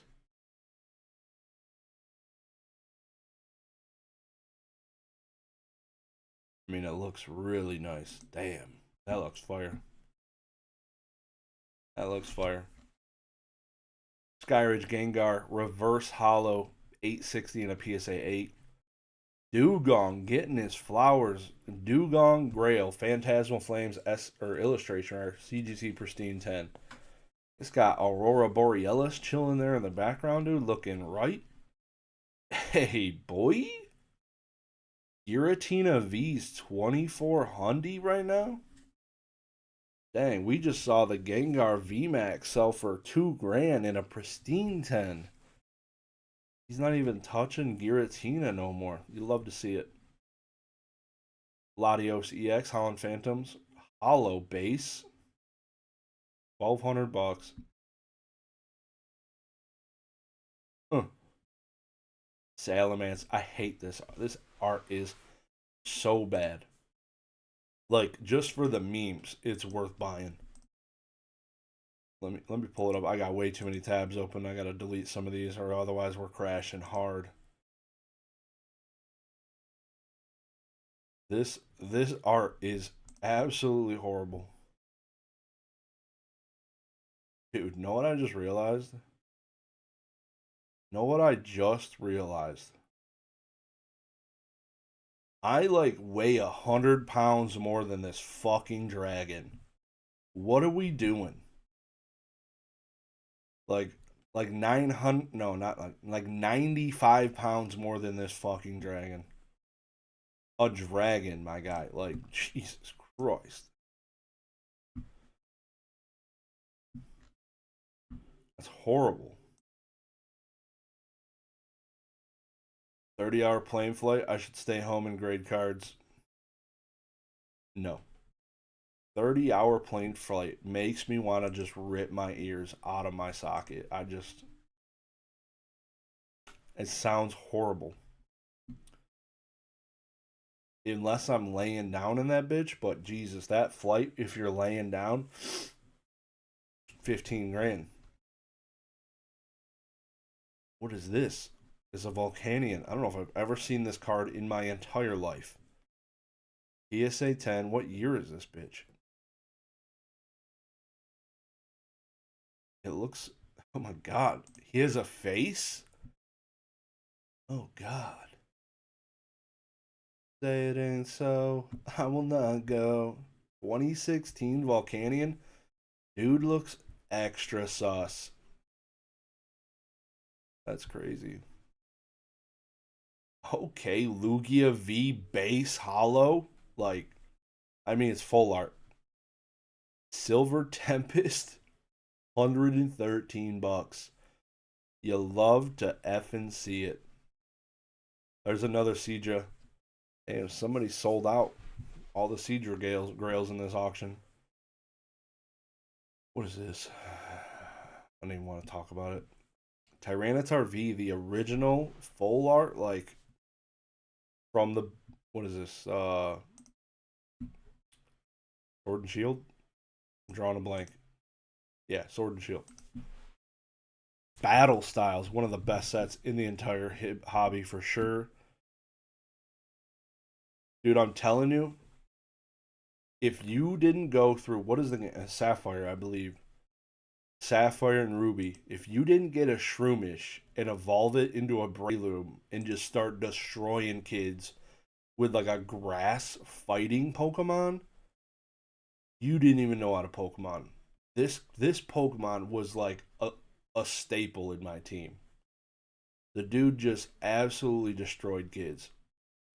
I mean, it looks really nice. Damn, that looks fire. That looks fire. Skyridge Gengar Reverse Hollow 860 and a PSA 8. Dugong getting his flowers. Dugong Grail Phantasmal Flames S or illustration or CGC Pristine 10. It's got Aurora Borealis chilling there in the background, dude, looking right. Hey, boy. Giratina V's 2400 right now? Dang, we just saw the Gengar VMAX sell for $2,000 in a pristine 10. He's not even touching Giratina no more. You love to see it. Latios EX Holland Phantoms Hollow base, $1,200. Salamence, I hate this. This art is so bad. Like, just for the memes, it's worth buying. Let me pull it up. I got way too many tabs open. I gotta delete some of these, or otherwise we're crashing hard. This art is absolutely horrible. Dude, know what I just realized? Know what I just realized? I like weigh 100 pounds more than this fucking dragon. What are we doing? Like 900, no, not like 95 pounds more than this fucking dragon. A dragon, my guy. Like, Jesus Christ. That's horrible. 30-hour plane flight. I should stay home and grade cards. No. 30-hour plane flight makes me want to just rip my ears out of my socket. It sounds horrible. Unless I'm laying down in that bitch, but Jesus, that flight, if you're laying down, 15 grand. What is this? It's a Volcanion. I don't know if I've ever seen this card in my entire life. PSA 10. What year is this bitch? It looks. Oh my god. He has a face? Oh god. Say it ain't so. I will not go. 2016 Volcanion. Dude looks extra sus. That's crazy. Okay, Lugia V base hollow. Like, I mean, it's full art. Silver Tempest, $113. You love to effing see it. There's another Seadra. Damn, somebody sold out all the Seadra grails in this auction. What is this? I don't even want to talk about it. Tyranitar V, the original full art, like from the what is this? Sword and Shield? I'm drawing a blank. Yeah, Sword and Shield. Battle Styles, one of the best sets in the entire hobby for sure. Dude, I'm telling you, if you didn't go through what is the Sapphire, I believe. Sapphire and Ruby, if you didn't get a Shroomish and evolve it into a Breloom and just start destroying kids with like a grass fighting Pokemon, you didn't even know how to Pokemon. This Pokemon was like a staple in my team. The dude just absolutely destroyed kids.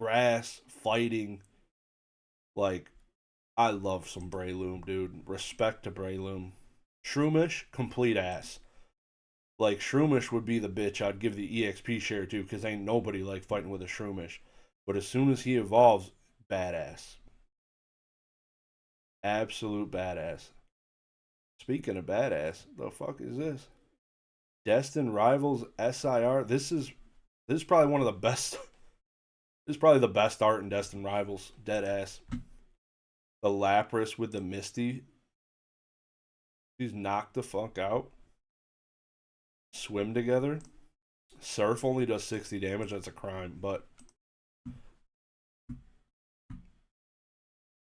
Grass, fighting, like I love some Breloom, dude. Respect to Breloom. Shroomish, complete ass. Like, Shroomish would be the bitch I'd give the EXP share to, because ain't nobody like fighting with a Shroomish. But as soon as he evolves, badass. Absolute badass. Speaking of badass, the fuck is this? Destined Rivals SIR. This is probably one of the best. This is probably the best art in Destined Rivals. Dead ass. The Lapras with the Misty. She's knocked the fuck out. Swim together. Surf only does 60 damage. That's a crime, but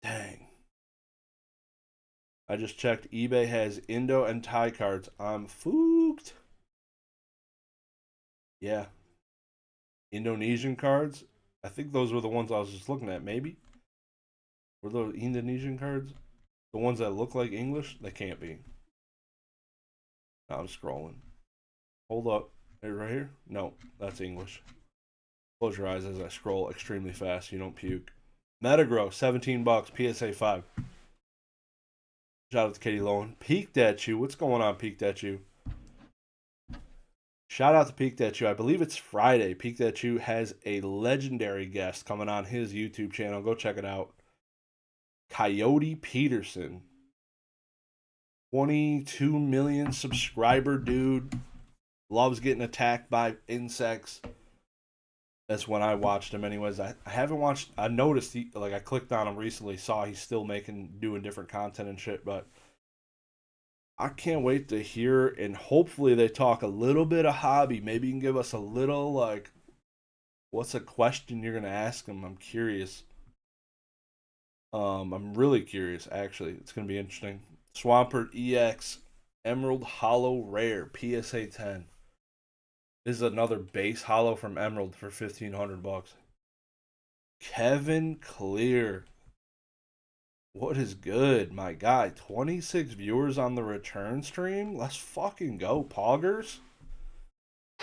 dang. I just checked. eBay has Indo and Thai cards. I'm fooked. Yeah. Indonesian cards. I think those were the ones I was just looking at. Maybe. Were those Indonesian cards? The ones that look like English? They can't be. I'm scrolling. Hold up. Right here? No, that's English. Close your eyes as I scroll extremely fast so you don't puke. Metagrow, 17 bucks, PSA 5. Shout out to Katie Lowen. Peeked at you. What's going on, Peeked at you? Shout out to Peeked at you. I believe it's Friday. Peeked at you has a legendary guest coming on his YouTube channel. Go check it out. Coyote Peterson. 22 million subscriber dude. Loves getting attacked by insects. That's when I watched him anyways. I haven't watched, I noticed, I clicked on him recently, saw he's still doing different content and shit, but I can't wait to hear, and hopefully they talk a little bit of hobby. Maybe you can give us a little, what's a question you're going to ask him? I'm curious. I'm really curious, actually. It's going to be interesting. Swampert EX, Emerald Hollow Rare, PSA 10. This is another base hollow from Emerald for 1,500 bucks. Kevin Clear. What is good, my guy? 26 viewers on the return stream. Let's fucking go, poggers.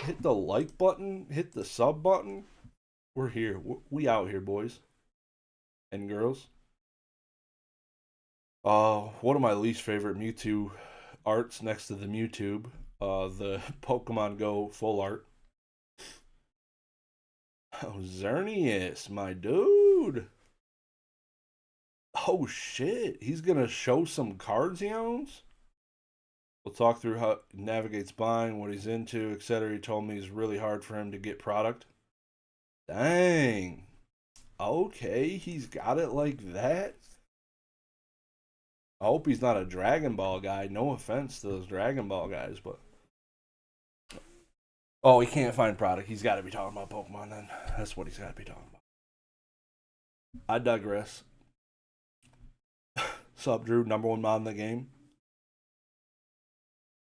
Hit the like button. Hit the sub button. We're here. We out here, boys and girls. One of my least favorite Mewtwo arts next to the Mewtube. The Pokemon Go full art. Oh, Xerneas, my dude. Oh, shit. He's going to show some cards he owns? We'll talk through how he navigates buying, what he's into, etc. He told me it's really hard for him to get product. Dang. Okay, he's got it like that. I hope he's not a Dragon Ball guy. No offense to those Dragon Ball guys, but... Oh, he can't find product. He's got to be talking about Pokemon then. That's what he's got to be talking about. I digress. Sup, Drew? Number one mod in the game.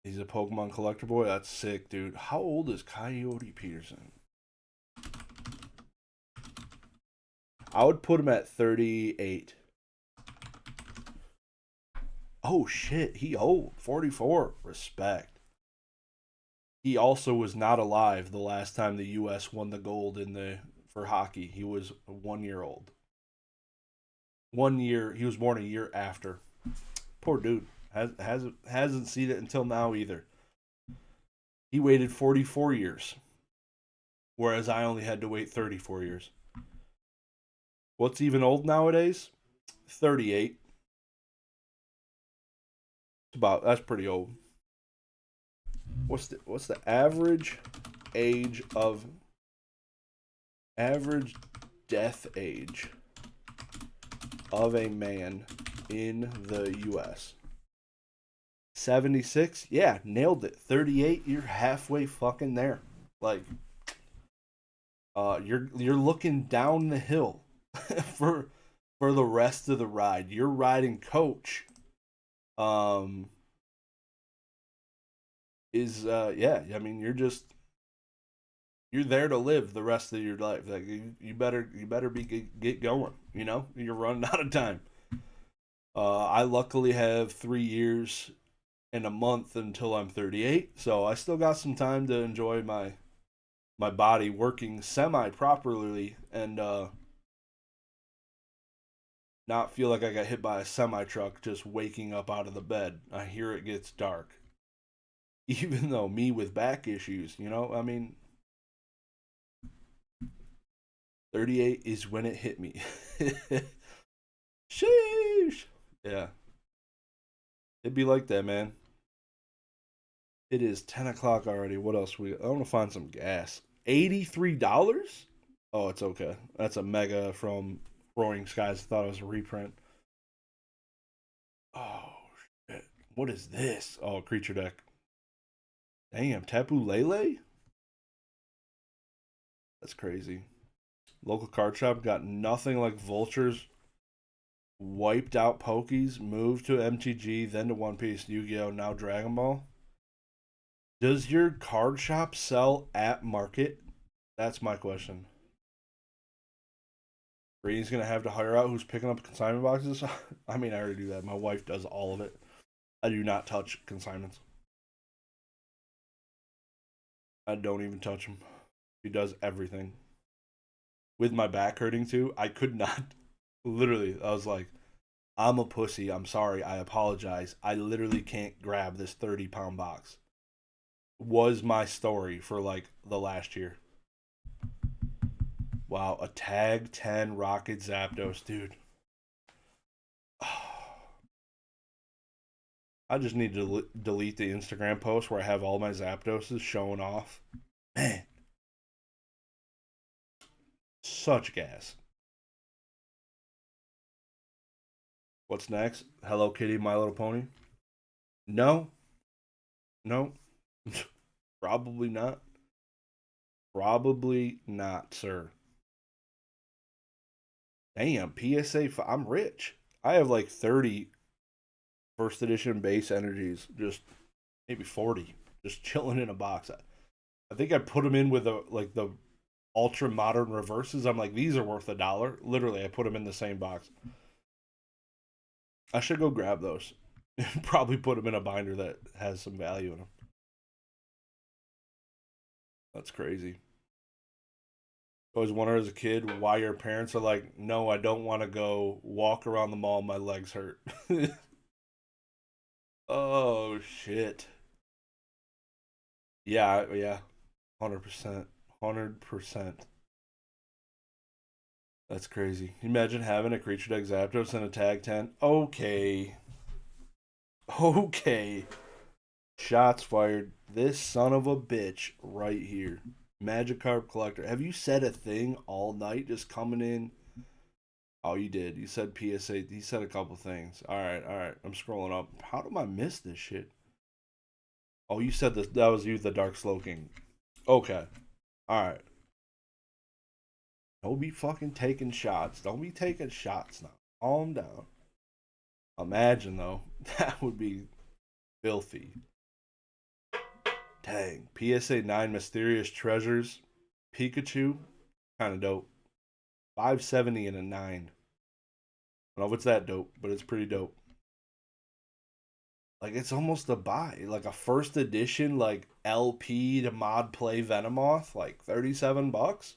He's a Pokemon collector boy. That's sick, dude. How old is Coyote Peterson? I would put him at 38. Oh, shit. He old. 44. Respect. He also was not alive the last time the U.S. won the gold for hockey. He was 1 year old. 1 year. He was born a year after. Poor dude. Hasn't seen it until now either. He waited 44 years. Whereas I only had to wait 34 years. What's even old nowadays? 38. That's pretty old. What's the average death age of a man in the US? 76? Yeah, nailed it. 38, you're halfway fucking there. Like, you're looking down the hill for the rest of the ride. You're riding coach. Yeah, I mean, you're there to live the rest of your life. Like, you better get going, you know? You're running out of time. I luckily have 3 years and a month until I'm 38, so I still got some time to enjoy my body working semi properly, and not feel like I got hit by a semi truck just waking up out of the bed. I hear it gets dark. Even though me with back issues, you know, I mean, 38 is when it hit me. Sheesh. Yeah. It'd be like that, man. It is 10 o'clock already. What else we? I want to find some gas. $83? Oh, it's okay. That's a mega from Roaring Skies. I thought it was a reprint. Oh, shit. What is this? Oh, creature deck. Damn, Tapu Lele? That's crazy. Local card shop got nothing like Vultures. Wiped out Pokies, moved to MTG, then to One Piece, Yu-Gi-Oh, now Dragon Ball. Does your card shop sell at market? That's my question. Brady's gonna have to hire out who's picking up consignment boxes. I mean, I already do that. My wife does all of it. I do not touch consignments. I don't even touch them. She does everything. With my back hurting too, I could not. Literally, I was like, I'm a pussy. I'm sorry. I apologize. I literally can't grab this 30-pound box. Was my story for like the last year. Wow, a tag 10 Rocket Zapdos, dude. I just need to delete the Instagram post where I have all my Zapdoses showing off. Man. Such gas. What's next? Hello Kitty, My Little Pony? No. No. Probably not. Probably not, sir. Damn, PSA. I'm rich. I have like 30 first edition base energies, just maybe 40, just chilling in a box. I think I put them in with the ultra modern reverses. I'm like, these are worth $1. Literally, I put them in the same box. I should go grab those. Probably put them in a binder that has some value in them. That's crazy. Always wondered as a kid why your parents are like, no, I don't want to go walk around the mall. My legs hurt. Oh shit. Yeah, yeah. 100%. 100%. That's crazy. Can you imagine having a creature deck Zapdos and a tag 10? Okay. Okay. Shots fired. This son of a bitch right here. Magikarp Collector. Have you said a thing all night just coming in? Oh, you did. You said PSA. He said a couple things. All right, all right. I'm scrolling up. How do I miss this shit? Oh, you said this. That was you, the Dark Slowking. Okay. All right. Don't be fucking taking shots. Don't be taking shots now. Calm down. Imagine though, that would be filthy. Dang. PSA 9 Mysterious Treasures. Pikachu. Kind of dope. 570 and a 9. I don't know if it's that dope, but it's pretty dope. Like, it's almost a buy. Like a first edition, like LP to mod play Venomoth, like $37.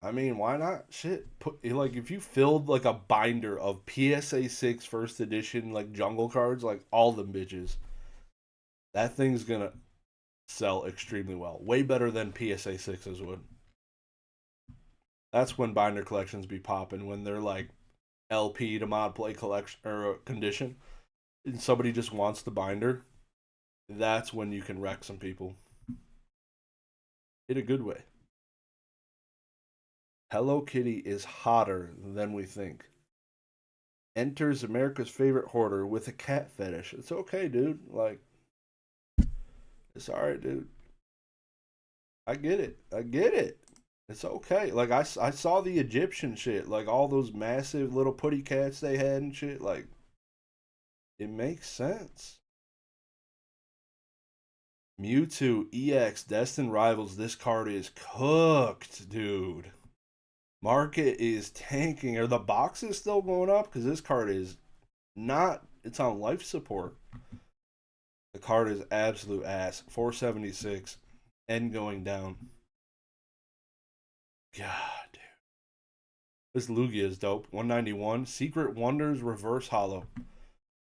I mean, why not? Shit. Put like if you filled like a binder of PSA 6 first edition like jungle cards, like all them bitches, that thing's gonna sell extremely well. Way better than PSA 6s would. That's when binder collections be popping, when they're like LP to mod play collection or condition, and somebody just wants the binder. That's when you can wreck some people in a good way. Hello Kitty is hotter than we think. Enters America's favorite hoarder with a cat fetish. It's okay, dude. Like, it's alright, dude. I get it. I get it. It's okay. Like, I saw the Egyptian shit. Like, all those massive little putty cats they had and shit. Like, it makes sense. Mewtwo EX Destined Rivals. This card is cooked, dude. Market is tanking. Are the boxes still going up? Because this card is not. It's on life support. The card is absolute ass. 476 and going down. God, dude. This Lugia is dope. 191. Secret Wonders Reverse Hollow.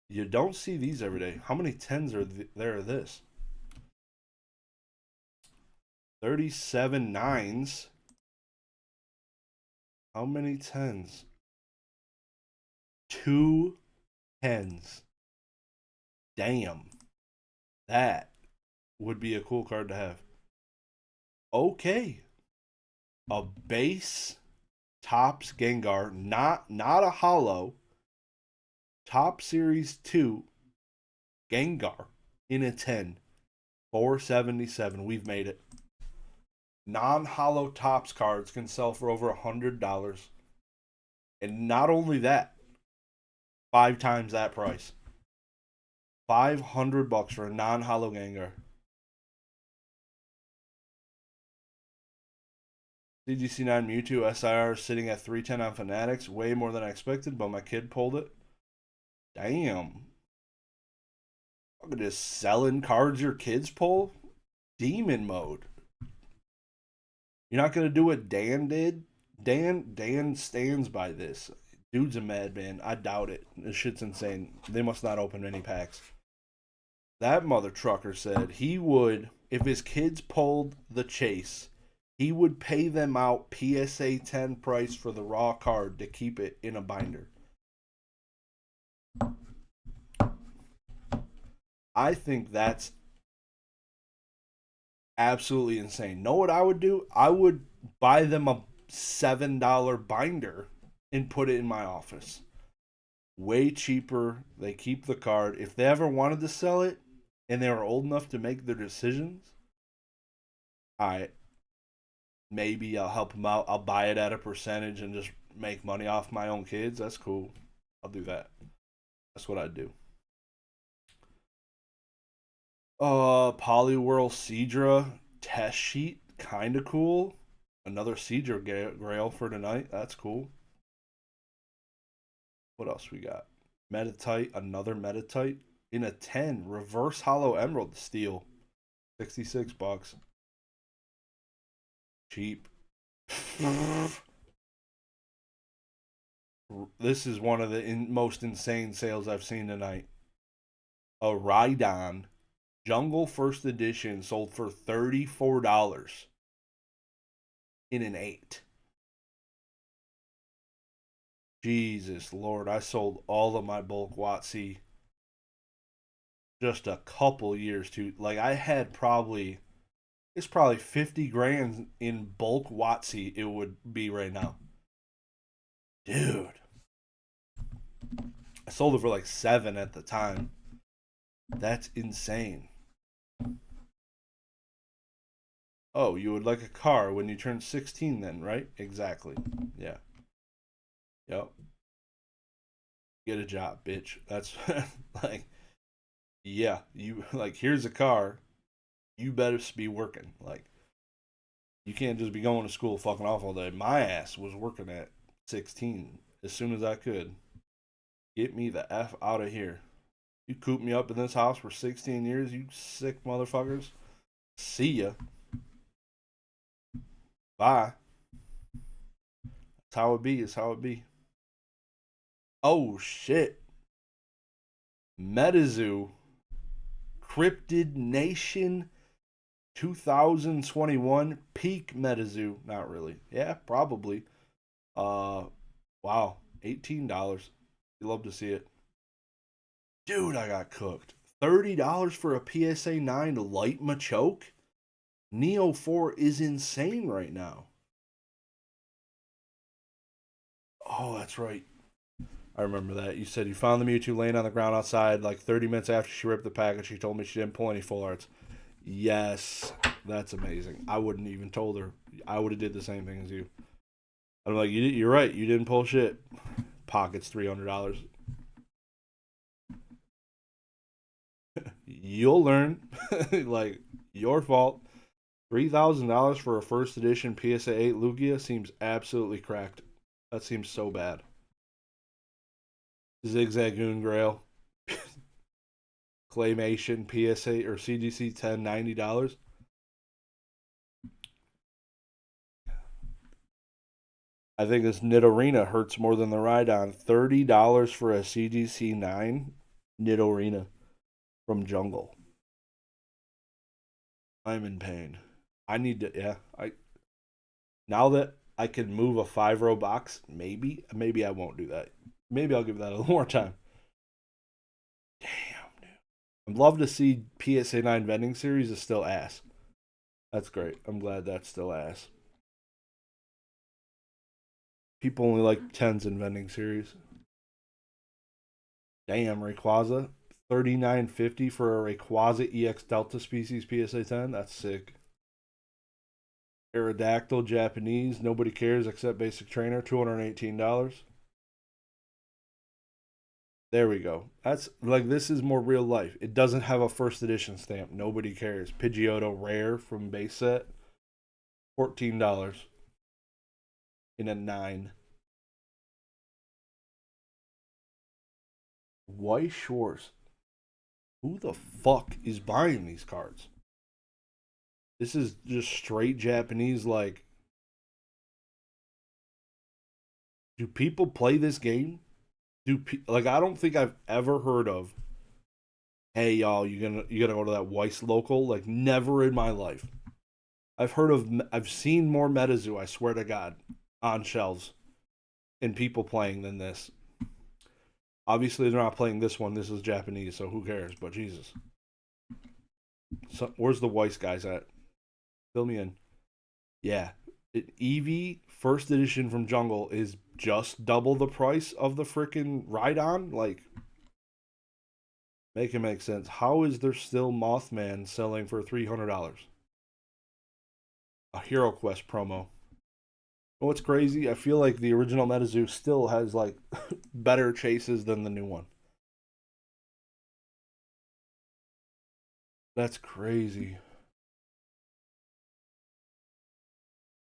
You don't see these every day. How many 10s are there of this? 37 9s. How many 10s? 2 10s. Damn. That would be a cool card to have. Okay. A base Topps Gengar, not a hollow. Top Series 2 Gengar in a 10. 477. We've made it. Non-hollow Topps cards can sell for over $100. And not only that, 5 times that price. $500 for a non-hollow Gengar. CGC9 Mewtwo SIR sitting at 310 on Fanatics. Way more than I expected, but my kid pulled it. Damn. Look at this, selling cards your kids pull? Demon mode. You're not going to do what Dan did? Dan stands by this. Dude's a madman. I doubt it. This shit's insane. They must not open any packs. That mother trucker said he would, if his kids pulled the chase, he would pay them out PSA 10 price for the raw card to keep it in a binder. I think that's absolutely insane. Know what I would do? I would buy them a $7 binder and put it in my office. Way cheaper. They keep the card. If they ever wanted to sell it and they were old enough to make their decisions, maybe I'll help them out. I'll buy it at a percentage and just make money off my own kids. That's cool. I'll do that. That's what I'd do. Poliwhirl Seadra test sheet. Kind of cool. Another Seadra Grail for tonight. That's cool. What else we got? Metatite. Another Metatite. In a 10. Reverse Hollow Emerald Steel. $66. Cheap. This is one of the most insane sales I've seen tonight. A Rhydon Jungle First Edition sold for $34 in an 8. Jesus Lord, I sold all of my bulk WotC just a couple years too. Like I had it's probably 50 grand in bulk WotC it would be right now. Dude. I sold it for like 7 at the time. That's insane. Oh, you would like a car when you turn 16 then, right? Exactly. Yeah. Yep. Get a job, bitch. That's like, yeah, you like, here's a car. You better be working. Like, you can't just be going to school fucking off all day. My ass was working at 16 as soon as I could. Get me the F out of here. You coop me up in this house for 16 years, you sick motherfuckers. See ya. Bye. That's how it be. It's how it be. Oh, shit. MetaZoo. Cryptid Nation 2021. Peak MetaZoo. Not really. Yeah, probably. Wow. $18. You love to see it. Dude, I got cooked. $30 for a PSA 9 Light Machoke? Neo 4 is insane right now. Oh, that's right. I remember that. You said you found the Mewtwo laying on the ground outside like 30 minutes after she ripped the package. She told me she didn't pull any full arts. Yes, that's amazing. I wouldn't even told her. I would have did the same thing as you. I'm like, you're right. You didn't pull shit. Pockets $300. You'll learn. Like, your fault. $3,000 for a first edition PSA 8 Lugia seems absolutely cracked. That seems so bad. Zigzagoon Grail. Claymation PSA or CGC 10, $90. I think this Nidorina hurts more than the Rhydon. $30 for a CGC 9 Nidorina from Jungle. I'm in pain. I need to, yeah. Now that I can move a 5-row box, maybe I won't do that. Maybe I'll give that a little more time. Damn, dude. I'd love to see PSA 9 vending series is still ass. That's great. I'm glad that's still ass. People only like 10s in vending series. Damn, Rayquaza. $39.50 for a Rayquaza EX Delta species PSA 10. That's sick. Aerodactyl Japanese. Nobody cares except basic trainer. $218. There we go. That's like, this is more real life. It doesn't have a first edition stamp. Nobody cares. Pidgeotto rare from base set. $14 in a 9. Weiss Schwartz. Who the fuck is buying these cards? This is just straight Japanese. Like, do people play this game? Like, I don't think I've ever heard of, hey y'all, you gotta go to that Weiss local. Like, never in my life. I've seen more MetaZoo, I swear to God, on shelves and people playing than this. Obviously, they're not playing this one. This is Japanese, so who cares? But Jesus. So, where's the Weiss guys at? Fill me in. Yeah. Eevee first edition from Jungle is just double the price of the freaking Rhydon. Like, make it make sense. How is there still Mothman selling for $300? A Hero Quest promo. What's crazy? I feel like the original MetaZoo still has like better chases than the new one. That's crazy.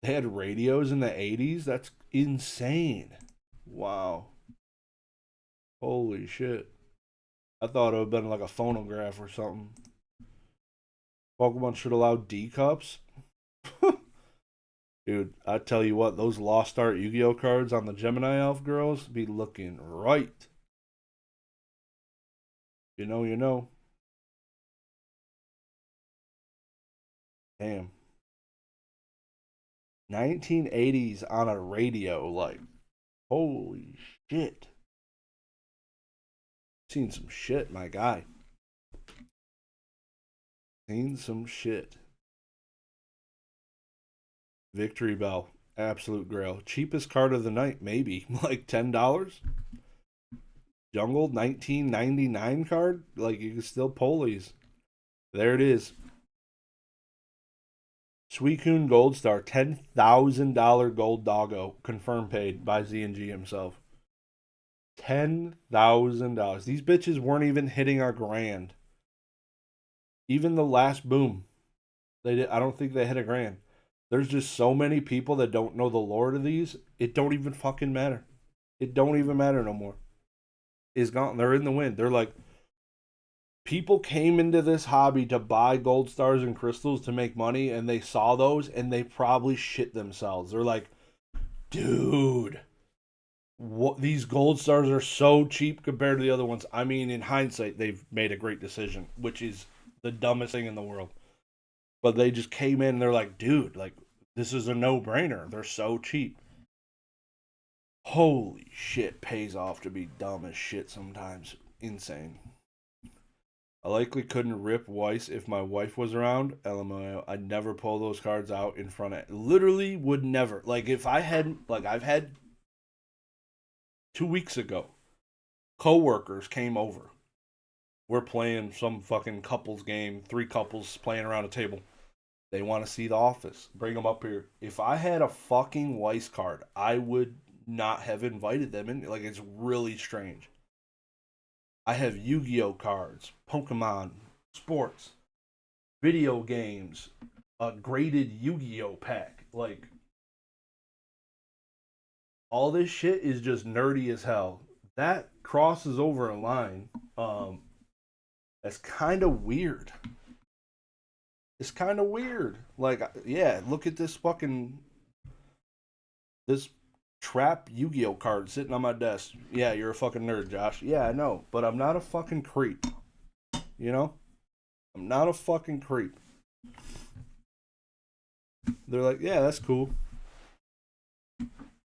They had radios in the 80s? That's insane. Wow. Holy shit. I thought it would have been like a phonograph or something. Pokemon should allow D cups? Dude, I tell you what, those Lost Art Yu-Gi-Oh cards on the Gemini Elf girls be looking right. You know, you know. Damn. 1980s on a radio, like, holy shit. Seen some shit, my guy. Seen some shit. Victory Bell, absolute grail. Cheapest card of the night, maybe. Like $10? Jungle 1999 card? Like, you can still pull these. There it is. Suicune Gold Star, $10,000 gold doggo, confirmed paid by Z&G himself. $10,000. These bitches weren't even hitting our grand. Even the last boom, they did. I don't think they hit a grand. There's just so many people that don't know the lore of these. It don't even fucking matter. It don't even matter no more. It's gone. They're in the wind. They're like, people came into this hobby to buy gold stars and crystals to make money, and they saw those and they probably shit themselves. They're like, dude, what, these gold stars are so cheap compared to the other ones. I mean, in hindsight, they've made a great decision, which is the dumbest thing in the world. But they just came in and they're like, dude, like, this is a no-brainer. They're so cheap. Holy shit, pays off to be dumb as shit sometimes. Insane. I likely couldn't rip Weiss if my wife was around. LMAO. I'd never pull those cards out in front of. Literally would never. Like, if I had, like, I've had 2 weeks ago, coworkers came over. We're playing some fucking couples game, 3 couples playing around a table. They want to see The Office. Bring them up here. If I had a fucking Weiss card, I would not have invited them in. Like, it's really strange. I have Yu-Gi-Oh cards, Pokemon, sports, video games, a graded Yu-Gi-Oh pack. Like, all this shit is just nerdy as hell. That crosses over a line. That's kind of weird. It's kind of weird. Like, yeah, look at this fucking, this Trap Yu-Gi-Oh card sitting on my desk. Yeah, you're a fucking nerd, Josh. Yeah, I know, but I'm not a fucking creep. You know? I'm not a fucking creep. They're like, yeah, that's cool.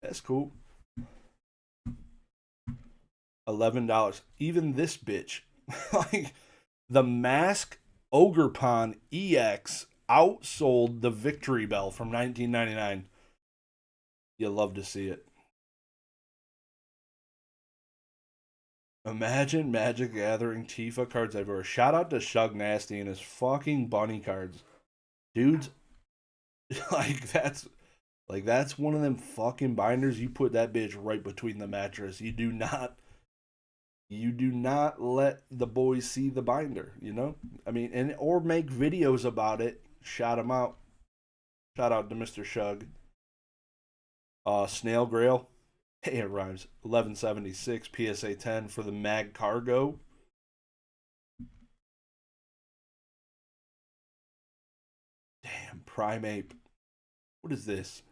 That's cool. $11. Even this bitch. Like, the Mask Ogre EX outsold the Victory Bell from 1999. You love to see it. Imagine Magic Gathering Tifa cards everywhere. Shout out to Shug Nasty and his fucking bunny cards. Dudes, like that's one of them fucking binders. You put that bitch right between the mattress. You do not let the boys see the binder, you know? I mean, and or make videos about it. Shout him out. Shout out to Mr. Shug. Snail Grail. Hey, it rhymes. 1176 PSA 10 for the Mag Cargo. Damn, Primeape. What is this?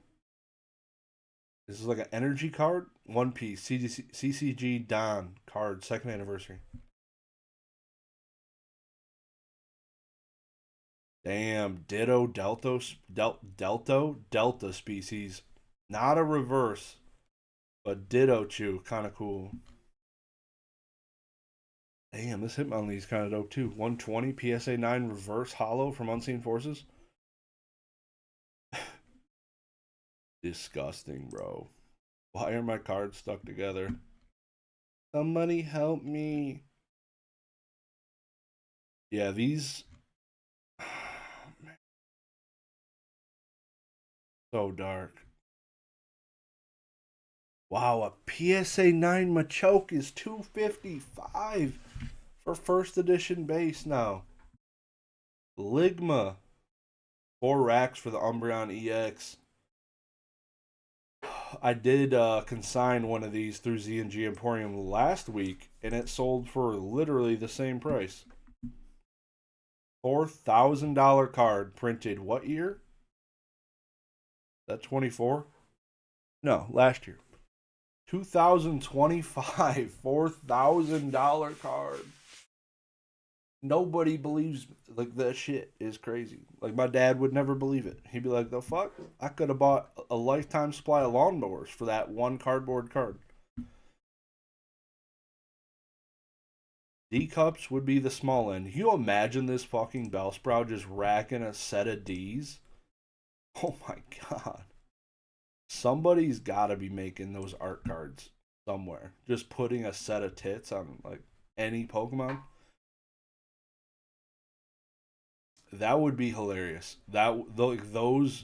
This is like an energy card. One Piece. CCG Don card. Second anniversary. Damn. Ditto Delta species. Not a reverse, but Ditto Chew. Kind of cool. Damn, this Hitmonlee's kind of dope too. 120 PSA 9 reverse hollow from Unseen Forces. Disgusting, bro. Why are my cards stuck together? Somebody help me. Yeah, these. So dark. Wow, a PSA 9 Machoke is 255 for first edition base now. Ligma. 4 racks for the Umbreon EX. I did consign one of these through Z&G Emporium last week, and it sold for literally the same price. $4,000 card printed what year? That 24? No, last year. 2025 $4,000 card. Nobody believes like that shit is crazy. Like my dad would never believe it. He'd be like, "The fuck? I could have bought a lifetime supply of lawnmowers for that one cardboard card." D cups would be the small end. Can you imagine this fucking Bellsprout just racking a set of D's? Oh my god. Somebody's got to be making those art cards somewhere. Just putting a set of tits on like any Pokemon. That would be hilarious. That like those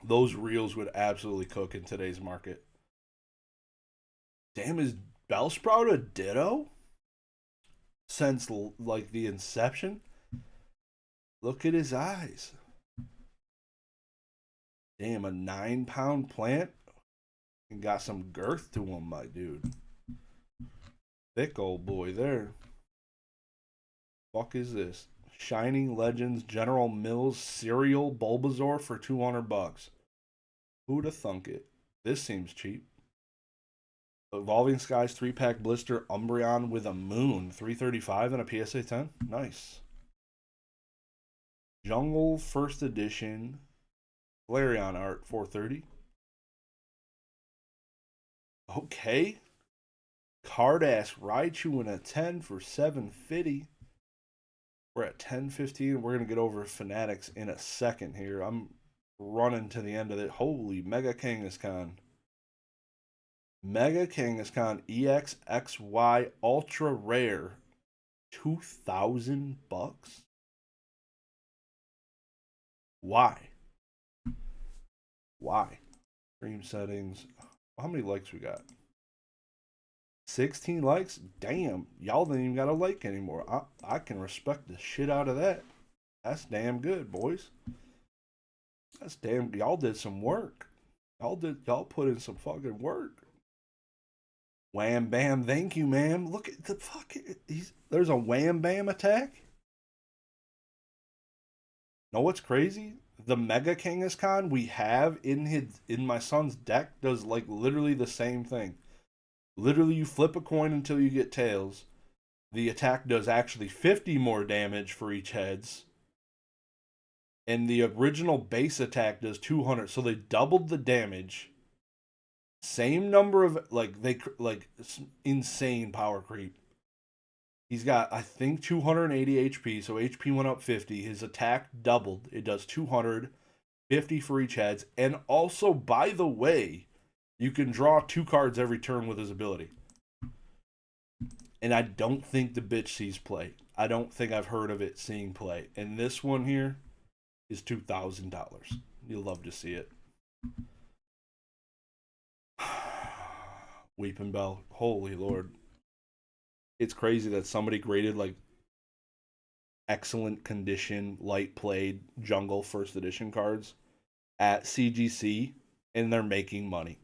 reels would absolutely cook in today's market. Damn, is Bellsprout a Ditto since like the inception? Look at his eyes. Damn, a 9-pound plant and got some girth to him, my dude. Thick old boy there. Fuck is this? Shining Legends General Mills cereal Bulbasaur for $200. Who'da thunk it? This seems cheap. Evolving Skies 3-pack blister Umbreon with a moon, 335 and a PSA 10. Nice. Jungle First Edition Flareon art, 430. Okay. Cardass Raichu in a 10 for 750. We're at 10:15. We're gonna get over Fanatics in a second here. I'm running to the end of it. Holy Mega Kangaskhan. Mega Kangaskhan EXXY Ultra Rare. $2,000? Why? Why? Stream settings. How many likes we got? 16 likes? Damn, y'all didn't even got a like anymore. I can respect the shit out of that. That's damn good, boys. That's damn. Y'all did some work. Y'all put in some fucking work. Wham bam, thank you, ma'am. Look at the fucking. There's a wham bam attack. Know what's crazy? the Mega Kangaskhan we have in my son's deck does like literally the same thing. Literally, you flip a coin until you get tails. The attack does actually 50 more damage for each heads. And the original base attack does 200. So they doubled the damage. Same number of insane power creep. He's got, I think, 280 HP, so HP went up 50. His attack doubled. It does 250 for each heads. And also, by the way, you can draw 2 cards every turn with his ability. And I don't think the bitch sees play. I don't think I've heard of it seeing play. And this one here is $2,000. You'll love to see it. Weeping Bell. Holy Lord. It's crazy that somebody graded like excellent condition, light played jungle first edition cards at CGC and they're making money.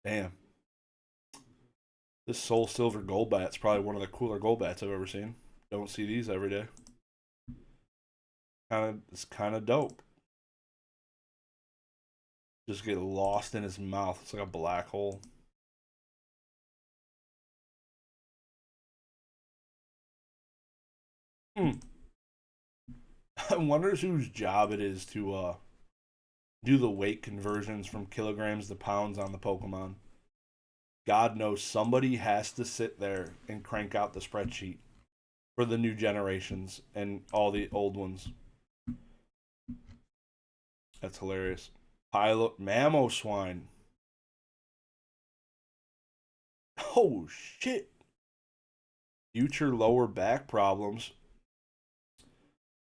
Damn. This Soul Silver Golbat's probably one of the cooler Golbats I've ever seen. Don't see these every day. It's kind of dope. Just get lost in his mouth. It's like a black hole. I wonder whose job it is to do the weight conversions from kilograms to pounds on the Pokemon. God knows somebody has to sit there and crank out the spreadsheet for the new generations and all the old ones. That's hilarious. Pilot Mamoswine. Oh shit. Future lower back problems.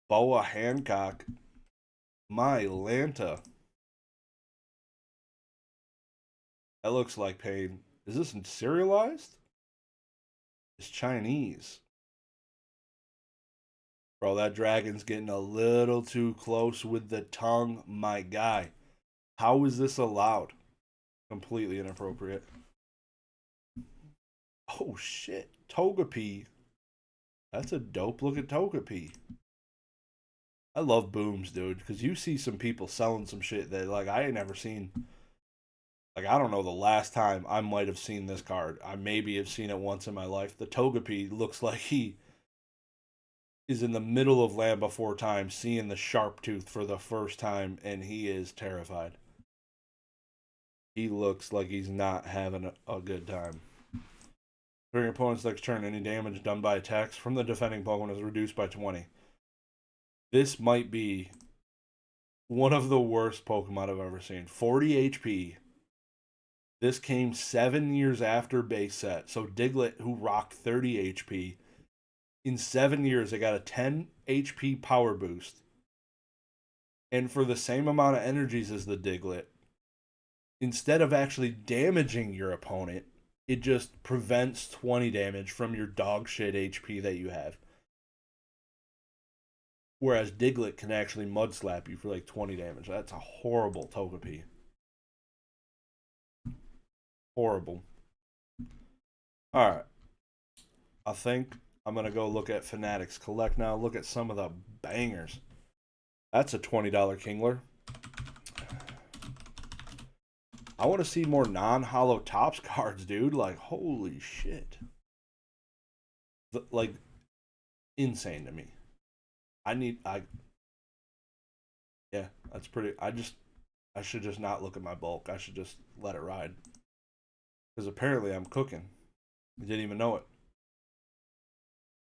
Boa Hancock. My Lanta. That looks like pain. Is this serialized? It's Chinese. Bro, that dragon's getting a little too close with the tongue. My guy. How is this allowed? Completely inappropriate. Oh shit. Togepi. That's a dope looking Togepi. I love booms, dude, because you see some people selling some shit that like I ain't never seen. Like, I don't know the last time I might have seen this card. I maybe have seen it once in my life. The Togepi looks like he is in the middle of Land Before Time seeing the Sharptooth for the first time, and he is terrified. He looks like he's not having a good time. During your opponent's next turn, any damage done by attacks from the defending Pokemon is reduced by 20. This might be one of the worst Pokemon I've ever seen. 40 HP. This came 7 years after base set. So Diglett, who rocked 30 HP, in 7 years, it got a 10 HP power boost. And for the same amount of energies as the Diglett, instead of actually damaging your opponent, it just prevents 20 damage from your dog shit HP that you have. Whereas Diglett can actually mud slap you for like 20 damage. That's a horrible Togepi. Horrible. Alright. I think I'm going to go look at Fanatics Collect now. Look at some of the bangers. That's a $20 Kingler. I want to see more non-hollow tops cards, dude. Like, holy shit. Like, insane to me. Yeah, that's pretty. I should just not look at my bulk. I should just let it ride. Because apparently I'm cooking. I didn't even know it.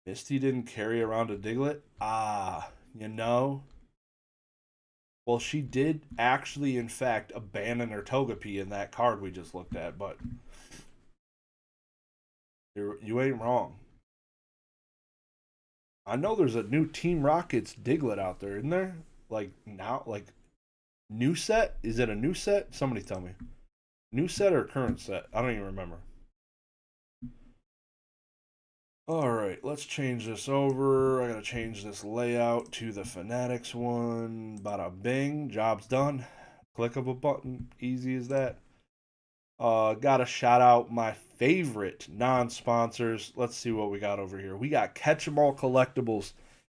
Misty didn't carry around a Diglett? Ah, you know? Well, she did actually, in fact, abandon her Togepi in that card we just looked at, but you ain't wrong. I know there's a new Team Rocket's Diglett out there, isn't there? Like, now, like, new set? Is it a new set? Somebody tell me. New set or current set? I don't even remember. Alright, let's change this over. I gotta change this layout to the Fanatics one. Bada bing. Job's done. Click of a button. Easy as that. Gotta shout out my favorite non-sponsors. Let's see what we got over here. We got Catch 'em All Collectibles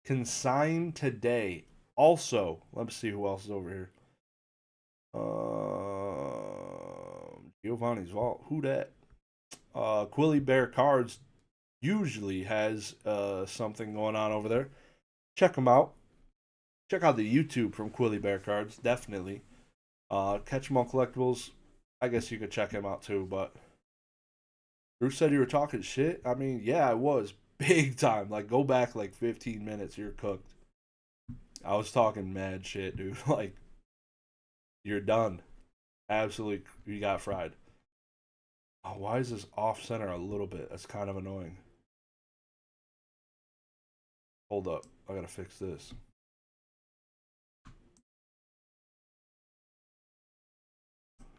consigned today. Also, let me see who else is over here. Giovanni's Vault. Who that? Quilly Bear Cards usually has something going on over there. Check them out. Check out the YouTube from Quilly Bear Cards, definitely. Catch 'em All Collectibles. I guess you could check him out too, but Bruce said you were talking shit. I mean, yeah, I was big time. Like, go back like 15 minutes, you're cooked. I was talking mad shit, dude. Like, you're done. Absolutely, you got fried. Oh, why is this off center a little bit? That's kind of annoying. Hold up, I gotta fix this.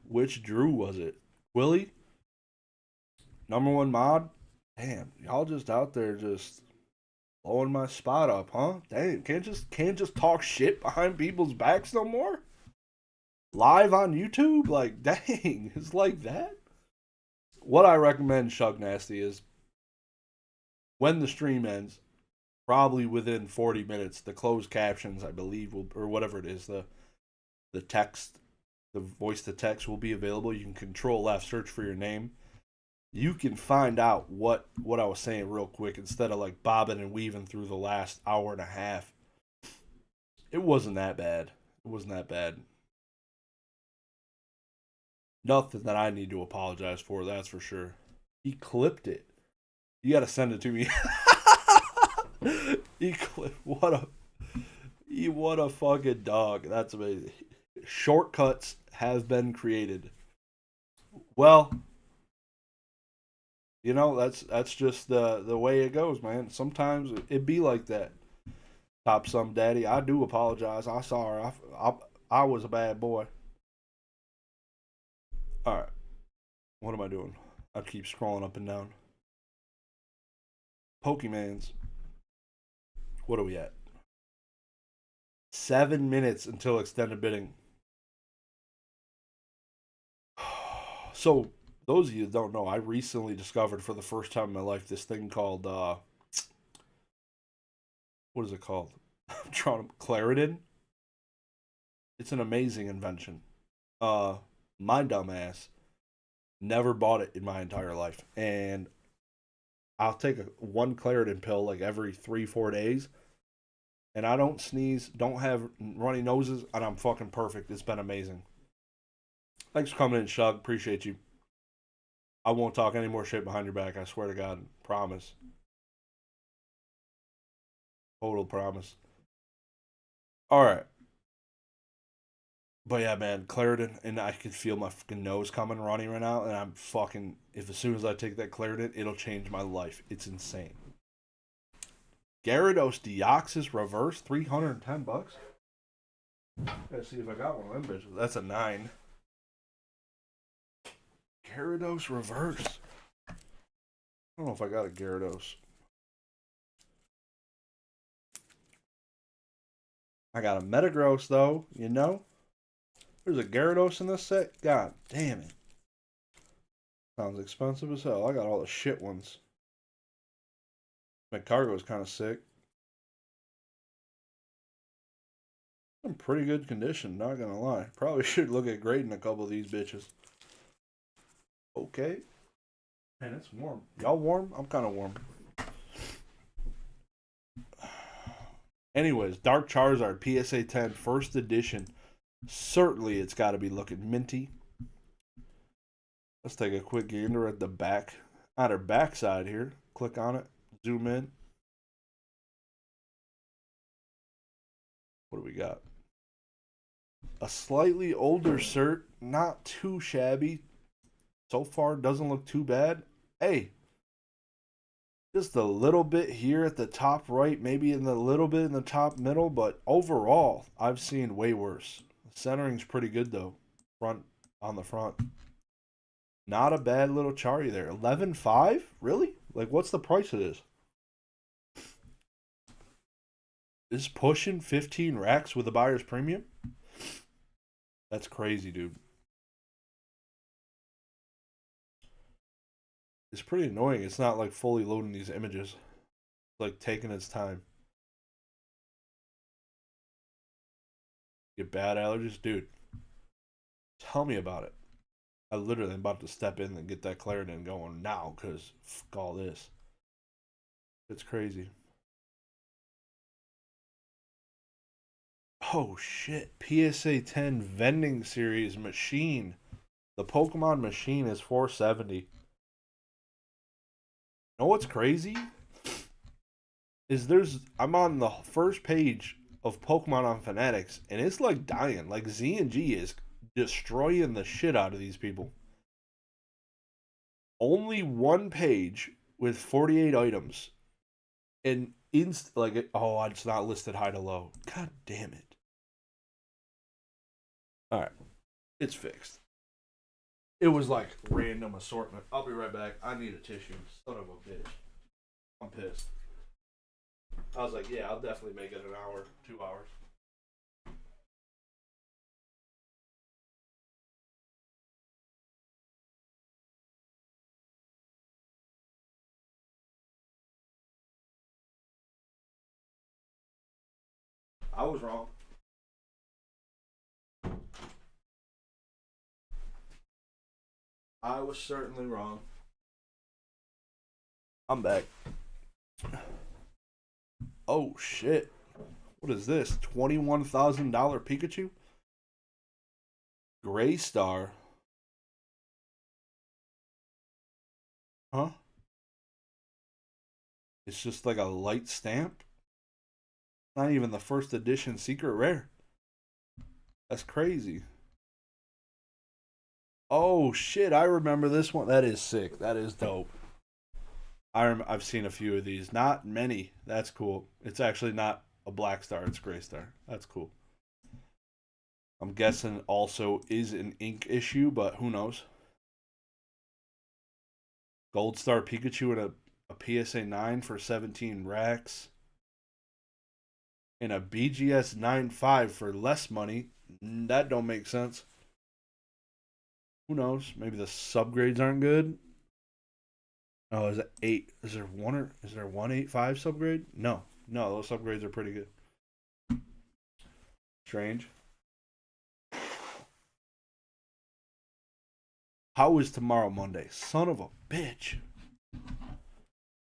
Which Drew was it? Willie? Number one mod? Damn, y'all just out there just blowing my spot up, huh? Damn, can't just talk shit behind people's backs no more? Live on YouTube? Like, dang, it's like that? What I recommend, Shug Nasty, is when the stream ends, probably within 40 minutes, the closed captions, I believe, will, or whatever it is, the text, the voice to text will be available. You can control F, search for your name. You can find out what I was saying real quick instead of like bobbing and weaving through the last hour and a half. It wasn't that bad. It wasn't that bad. Nothing that I need to apologize for, that's for sure. He clipped it. You got to send it to me. He clipped. What a fucking dog. That's amazing. Shortcuts have been created. Well, you know, that's just the way it goes, man. Sometimes it be like that. Top some daddy. I do apologize. I saw her. I was a bad boy. All right. What am I doing? I keep scrolling up and down. Pokemans. What are we at? 7 minutes until extended bidding. So, those of you that don't know, I recently discovered for the first time in my life this thing called what is it called? I'm trying to Claritin. It's an amazing invention. My dumbass never bought it in my entire life, and I'll take one Claritin pill like every 3-4 days, and I don't sneeze, don't have runny noses, and I'm fucking perfect. It's been amazing. Thanks for coming in, Shug. Appreciate you. I won't talk any more shit behind your back. I swear to God. Promise. Total promise. All right. But yeah, man, Claritin, and I can feel my fucking nose coming runny right now, and I'm fucking. If as soon as I take that Claritin, it'll change my life. It's insane. Gyarados Deoxys Reverse, $310. Let's see if I got one of them bitches. That's a 9. Gyarados Reverse. I don't know if I got a Gyarados. I got a Metagross though, you know? There's a Gyarados in this set? God damn it. Sounds expensive as hell. I got all the shit ones. My cargo is kind of sick. In pretty good condition, not gonna lie. Probably should look at grading a couple of these bitches. Okay. Man, it's warm. Y'all warm? I'm kind of warm. Anyways, Dark Charizard PSA 10 first edition. Certainly it's got to be looking minty. Let's take a quick gander at the back. On our back side here. Click on it. Zoom in. What do we got? A slightly older cert. Not too shabby. So far, doesn't look too bad. Hey, just a little bit here at the top right, maybe in the little bit in the top middle, but overall, I've seen way worse. The centering's pretty good though. Front on the front. Not a bad little Chari there. 11.5? Really? Like, what's the price of this? Is pushing 15 racks with a buyer's premium? That's crazy, dude. It's pretty annoying. It's not like fully loading these images. It's like taking its time. Get bad allergies? Dude, tell me about it. I literally am about to step in and get that Claritin going now because fuck all this. It's crazy. Oh shit. PSA 10 vending series machine. The Pokemon machine is 470. You know what's crazy? Is I'm on the first page of Pokemon on Fanatics and it's like dying. Like Z and G is destroying the shit out of these people. Only one page with 48 items and oh, it's not listed high to low. God damn it. All right, it's fixed. It was like random assortment. I'll be right back. I need a tissue. Son of a bitch. I'm pissed. I was like, yeah, I'll definitely make it an hour, 2 hours. I was wrong. I was certainly wrong. I'm back. Oh shit. What is this? $21,000 Pikachu? Gray Star. Huh? It's just like a light stamp? Not even the first edition secret rare. That's crazy. Oh shit, I remember this one. That is sick. That is dope. I've seen a few of these. Not many. That's cool. It's actually not a black star, it's gray star. That's cool. I'm guessing also is an ink issue, but who knows? Gold Star Pikachu and a PSA 9 for 17 racks. And a BGS 9.5 for less money. That don't make sense. Who knows? Maybe the subgrades aren't good. Oh, is it 8? Is there 185 subgrade? No. No, those subgrades are pretty good. Strange. How is tomorrow Monday? Son of a bitch.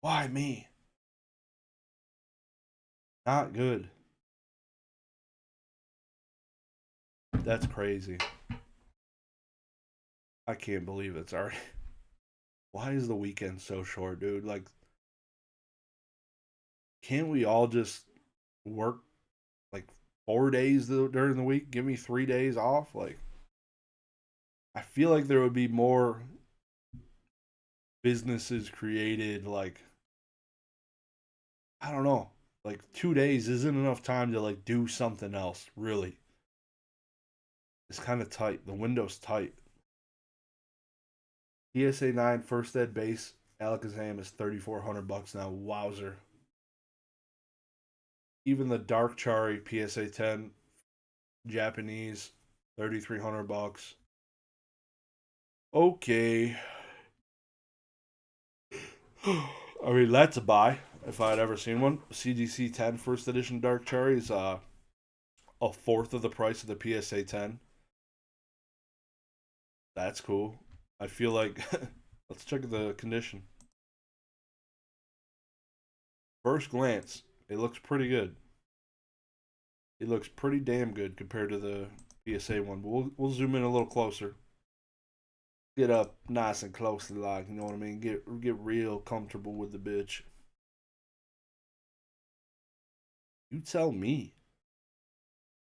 Why me? Not good. That's crazy. I can't believe it's already. Why is the weekend so short, dude? Like, can't we all just work like 4 days during the week? Give me 3 days off? Like, I feel like there would be more businesses created. Like, I don't know. Like, 2 days isn't enough time to like do something else, really. It's kind of tight. The window's tight. PSA 9 first ed base Alakazam is $3,400 now. Wowzer. Even the Dark Chari PSA 10 Japanese $3,300. Okay. I mean, that's a buy if I had ever seen one. CGC 10 first edition Dark Chari is a fourth of the price of the PSA 10. That's cool. I feel like let's check the condition. First glance, it looks pretty good. It looks pretty damn good compared to the PSA one. But we'll zoom in a little closer. Get up nice and close to like, you know what I mean? Get real comfortable with the bitch. You tell me.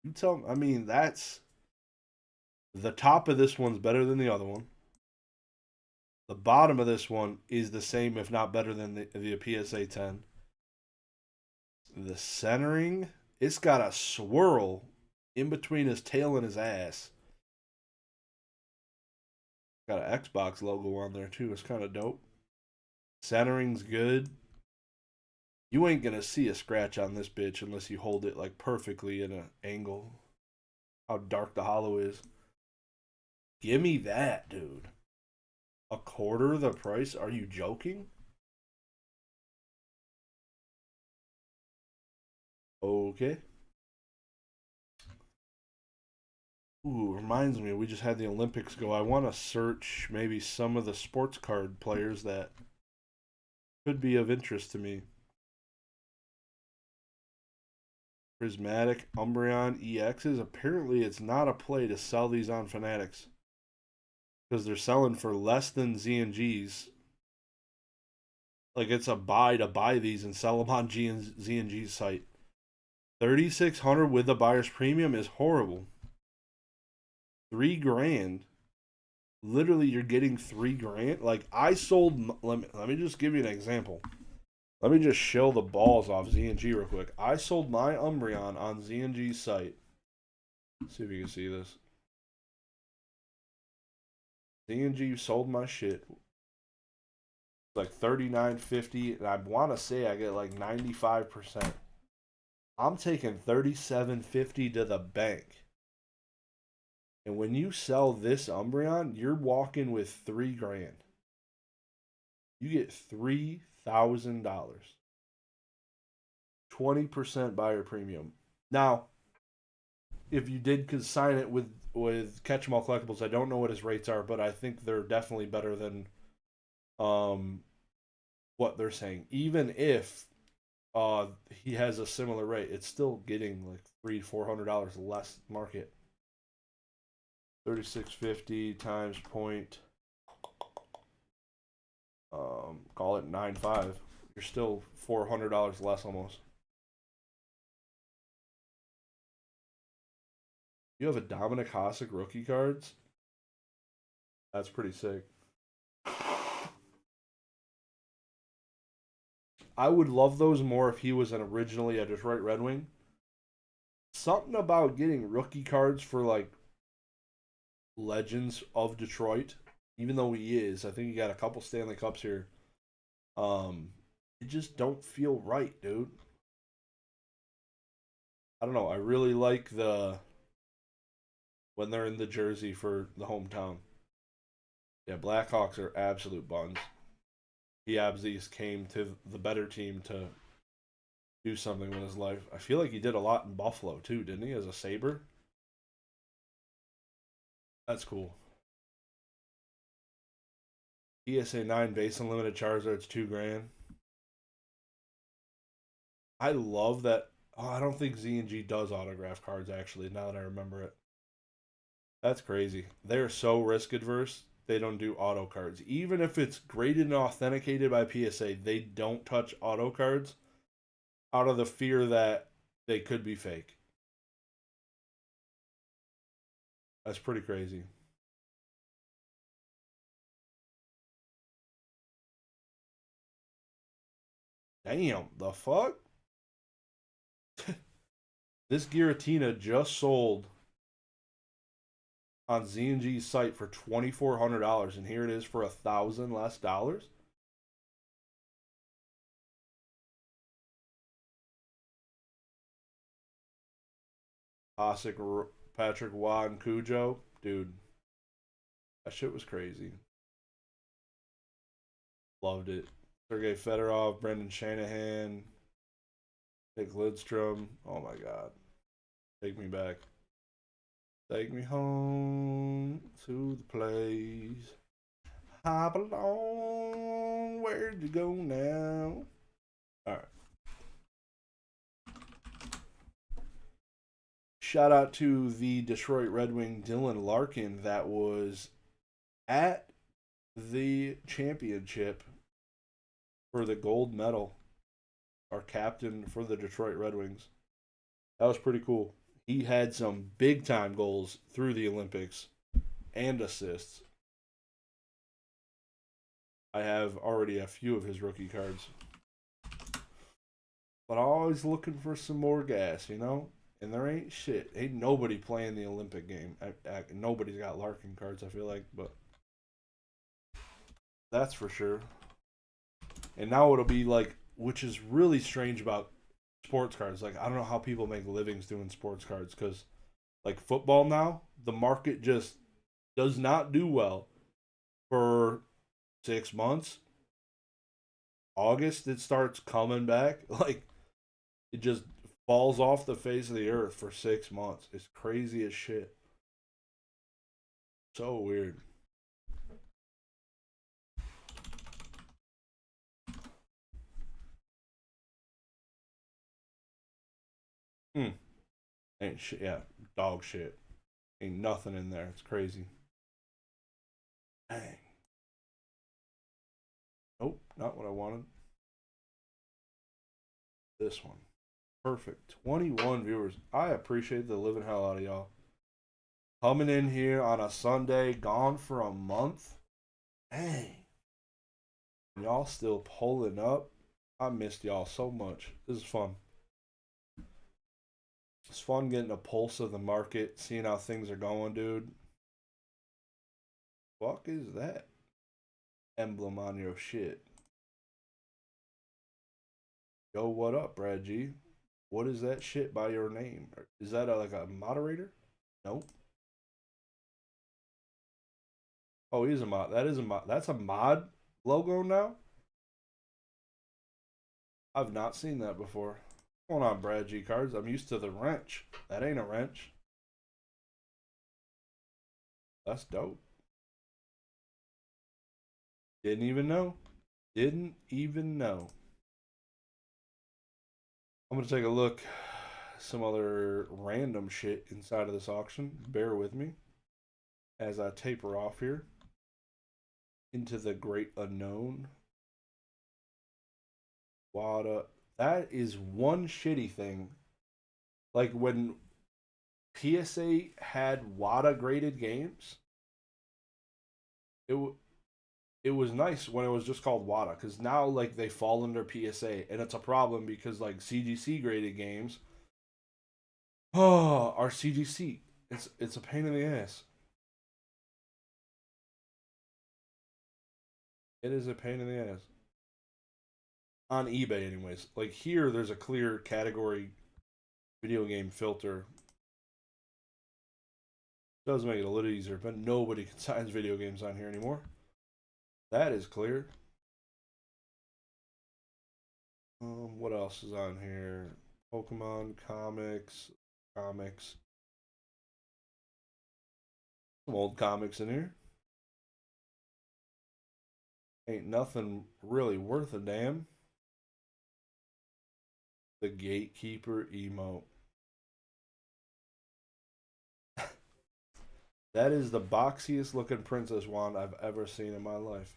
You tell me. I mean, that's the top of this one's better than the other one. The bottom of this one is the same, if not better than the PSA 10. The centering, it's got a swirl in between his tail and his ass. Got an Xbox logo on there too. It's kind of dope. Centering's good. You ain't gonna see a scratch on this bitch unless you hold it like perfectly in an angle. How dark the hollow is. Give me that, dude. A quarter the price? Are you joking? Okay. Ooh, reminds me, we just had the Olympics go. I want to search maybe some of the sports card players that could be of interest to me. Prismatic Umbreon EXs. Apparently, it's not a play to sell these on Fanatics because they're selling for less than Z&Gs. Like, it's a buy to buy these and sell them on Z&G's site. 3,600 with the buyer's premium is horrible. $3,000. Literally, you're getting $3,000. Like, I sold. Let me just give you an example. Let me just shill the balls off Z&G real quick. I sold my Umbreon on Z&G's site. Let's see if you can see this. Z&G sold my shit. Like $39.50, and I want to say I get like 95%. I'm taking $37.50 to the bank. And when you sell this Umbreon, you're walking with $3,000. You get $3,000. 20% buyer premium. Now, if you did consign it with Catch 'em All Collectibles, I don't know what his rates are, but I think they're definitely better than what they're saying. Even if he has a similar rate, it's still getting like $300-$400 less market. 3650 times point, call it 9.5. You're still $400 less almost. You have a Dominic Hasek rookie cards. That's pretty sick. I would love those more if he was originally a Detroit Red Wing. Something about getting rookie cards for like legends of Detroit, even though he is. I think he got a couple Stanley Cups here. It just don't feel right, dude. I don't know. I really like when they're in the jersey for the hometown. Yeah, Blackhawks are absolute buns. He Absies came to the better team to do something with his life. I feel like he did a lot in Buffalo too, didn't he? As a Sabre. That's cool. ESA 9 base unlimited Charizard. It's $2,000. I love that. Oh, I don't think Z&G does autograph cards actually. Now that I remember it, that's crazy. They're so risk adverse. They don't do auto cards. Even if it's graded and authenticated by PSA, they don't touch auto cards out of the fear that they could be fake. That's pretty crazy. Damn, the fuck? This Giratina just sold on Z&G's site for $2,400, and here it is for $1,000 less dollars. Hasek, Patrick Waugh, and Cujo, dude, that shit was crazy. Loved it. Sergei Fedorov, Brendan Shanahan, Nick Lidstrom. Oh my god, take me back. Take me home to the place I belong. Where'd you go now? All right. Shout out to the Detroit Red Wing Dylan Larkin that was at the championship for the gold medal, our captain for the Detroit Red Wings. That was pretty cool. He had some big time goals through the Olympics and assists. I have already a few of his rookie cards. But always looking for some more gas, you know? And there ain't shit. Ain't nobody playing the Olympic game. Nobody's got Larkin cards, I feel like, but that's for sure. And now it'll be like, which is really strange about sports cards. Like, I don't know how people make livings doing sports cards because, like, football now, the market just does not do well for 6 months. August, it starts coming back. Like, it just falls off the face of the earth for 6 months. It's crazy as shit. So weird. Hmm. Ain't shit. Yeah, dog shit. Ain't nothing in there. It's crazy. Dang. Nope, not what I wanted. This one. Perfect. 21 viewers. I appreciate the living hell out of y'all. Coming in here on a Sunday, gone for a month. Dang. Y'all still pulling up. I missed y'all so much. This is fun. It's fun getting a pulse of the market, seeing how things are going, dude. Fuck is that emblem on your shit? Yo, what up, Brad G? What is that shit by your name? Is that like a moderator? Nope. Oh, he's a mod. That is a mod. That's a mod logo now? I've not seen that before. What's going on, Brad G cards? I'm used to the wrench. That ain't a wrench. That's dope. Didn't even know. Didn't even know. I'm gonna take a look. Some other random shit inside of this auction. Bear with me as I taper off here into the great unknown. Wada. That is one shitty thing. Like when PSA had WADA graded games, it it was nice when it was just called WADA, because now like they fall under PSA, and it's a problem because like CGC graded games, oh, are CGC. It's a pain in the ass. It is a pain in the ass on eBay, anyways. Like here, there's a clear category video game filter. Does make it a little easier, but nobody consigns video games on here anymore. That is clear. What else is on here? Pokemon comics, comics. Some old comics in here. Ain't nothing really worth a damn. The Gatekeeper emote. That is the boxiest looking princess wand I've ever seen in my life.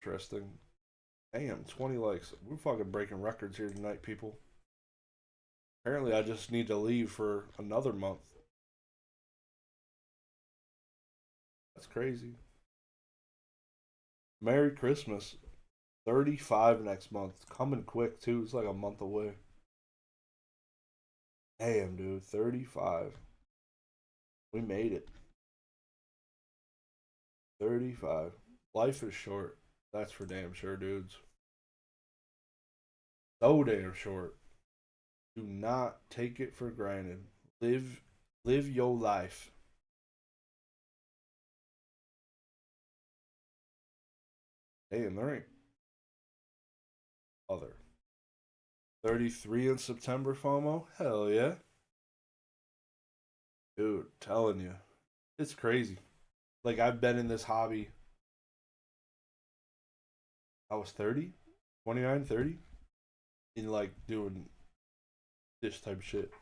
Interesting. Damn, 20 likes. We're fucking breaking records here tonight, people. Apparently, I just need to leave for another month. That's crazy. Merry Christmas. 35 next month. It's coming quick, too. It's like a month away. Damn, dude. 35. We made it. 35. Life is short. That's for damn sure, dudes. So damn short. Do not take it for granted. Live your life. Damn, there ain't other. 33 in September, FOMO? Hell yeah. Dude, telling you. It's crazy. Like, I've been in this hobby. I was 30, 29, 30, in like doing this type of shit.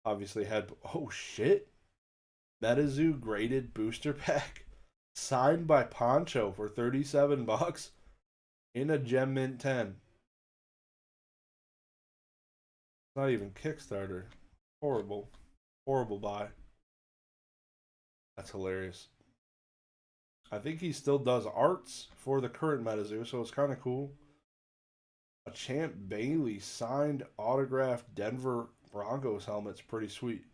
Obviously had, oh shit, MetaZoo graded booster pack signed by Poncho for 37 bucks in a Gem Mint 10. It's not even Kickstarter. Horrible. Horrible buy. That's hilarious. I think he still does arts for the current MetaZoo, so it's kind of cool. A Champ Bailey signed autographed Denver Broncos helmet's pretty sweet.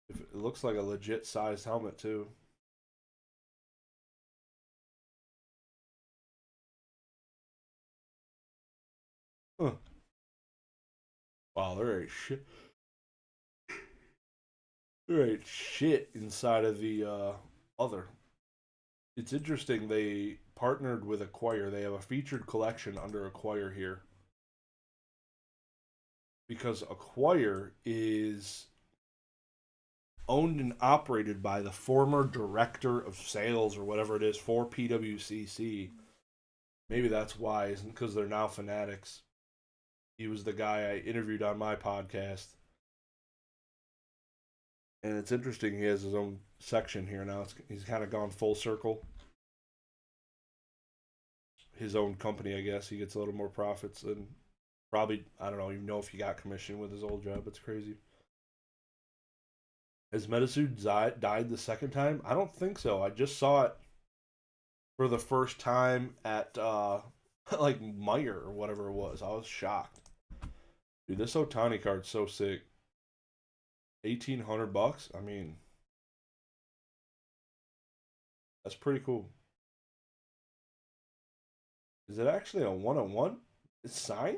It looks like a legit sized helmet too. Huh. Wow, there ain't shit. There ain't shit inside of the other. It's interesting. They partnered with Acquire. They have a featured collection under Acquire here because Acquire is owned and operated by the former director of sales or whatever it is for PWCC. Maybe that's why, isn't because they're now Fanatics. He was the guy I interviewed on my podcast. And it's interesting, he has his own section here now. He's kind of gone full circle. His own company, I guess. He gets a little more profits and probably, I don't know, even know if he got commission with his old job. It's crazy. Has Metasu died the second time? I don't think so. I just saw it for the first time at like Meyer or whatever it was. I was shocked. Dude, this Otani card's so sick. $1,800. I mean, that's pretty cool. Is it actually a 1-on-1? It's signed?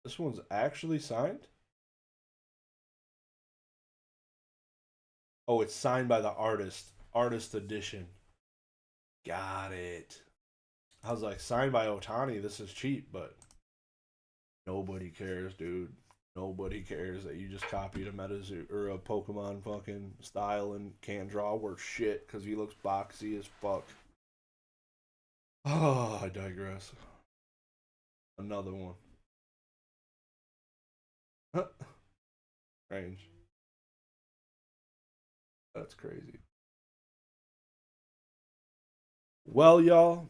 This one's actually signed? Oh, it's signed by the artist. Artist edition. Got it. I was like, signed by Otani. This is cheap, but nobody cares, dude. Nobody cares that you just copied a Metazoo or a Pokemon fucking style and can't draw worth shit because he looks boxy as fuck. Oh, I digress. Another one. Strange. That's crazy. Well, y'all,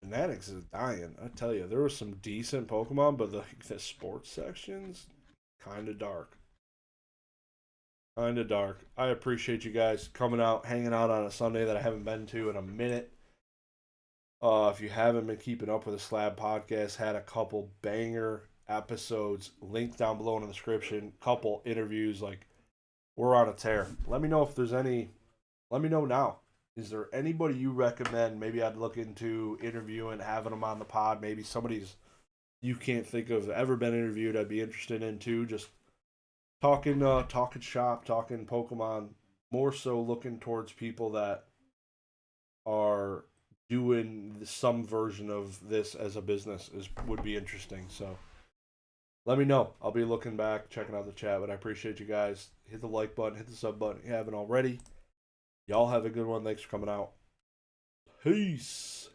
Fanatics is dying. I tell you, there was some decent Pokemon, but the sports sections kind of dark. Kind of dark. I appreciate you guys coming out, hanging out on a Sunday that I haven't been to in a minute. If you haven't been keeping up with the Slab Podcast, had a couple banger episodes. Link down below in the description. Couple interviews. Like, we're on a tear. Let me know if there's any. Let me know now. Is there anybody you recommend? Maybe I'd look into interviewing, having them on the pod. Maybe somebody's you can't think of ever been interviewed. I'd be interested in too. Just talking shop, talking Pokemon. More so looking towards people that are doing some version of this as a business would be interesting. So let me know. I'll be looking back, checking out the chat. But I appreciate you guys. Hit the like button, hit the sub button if you haven't already. Y'all have a good one. Thanks for coming out. Peace.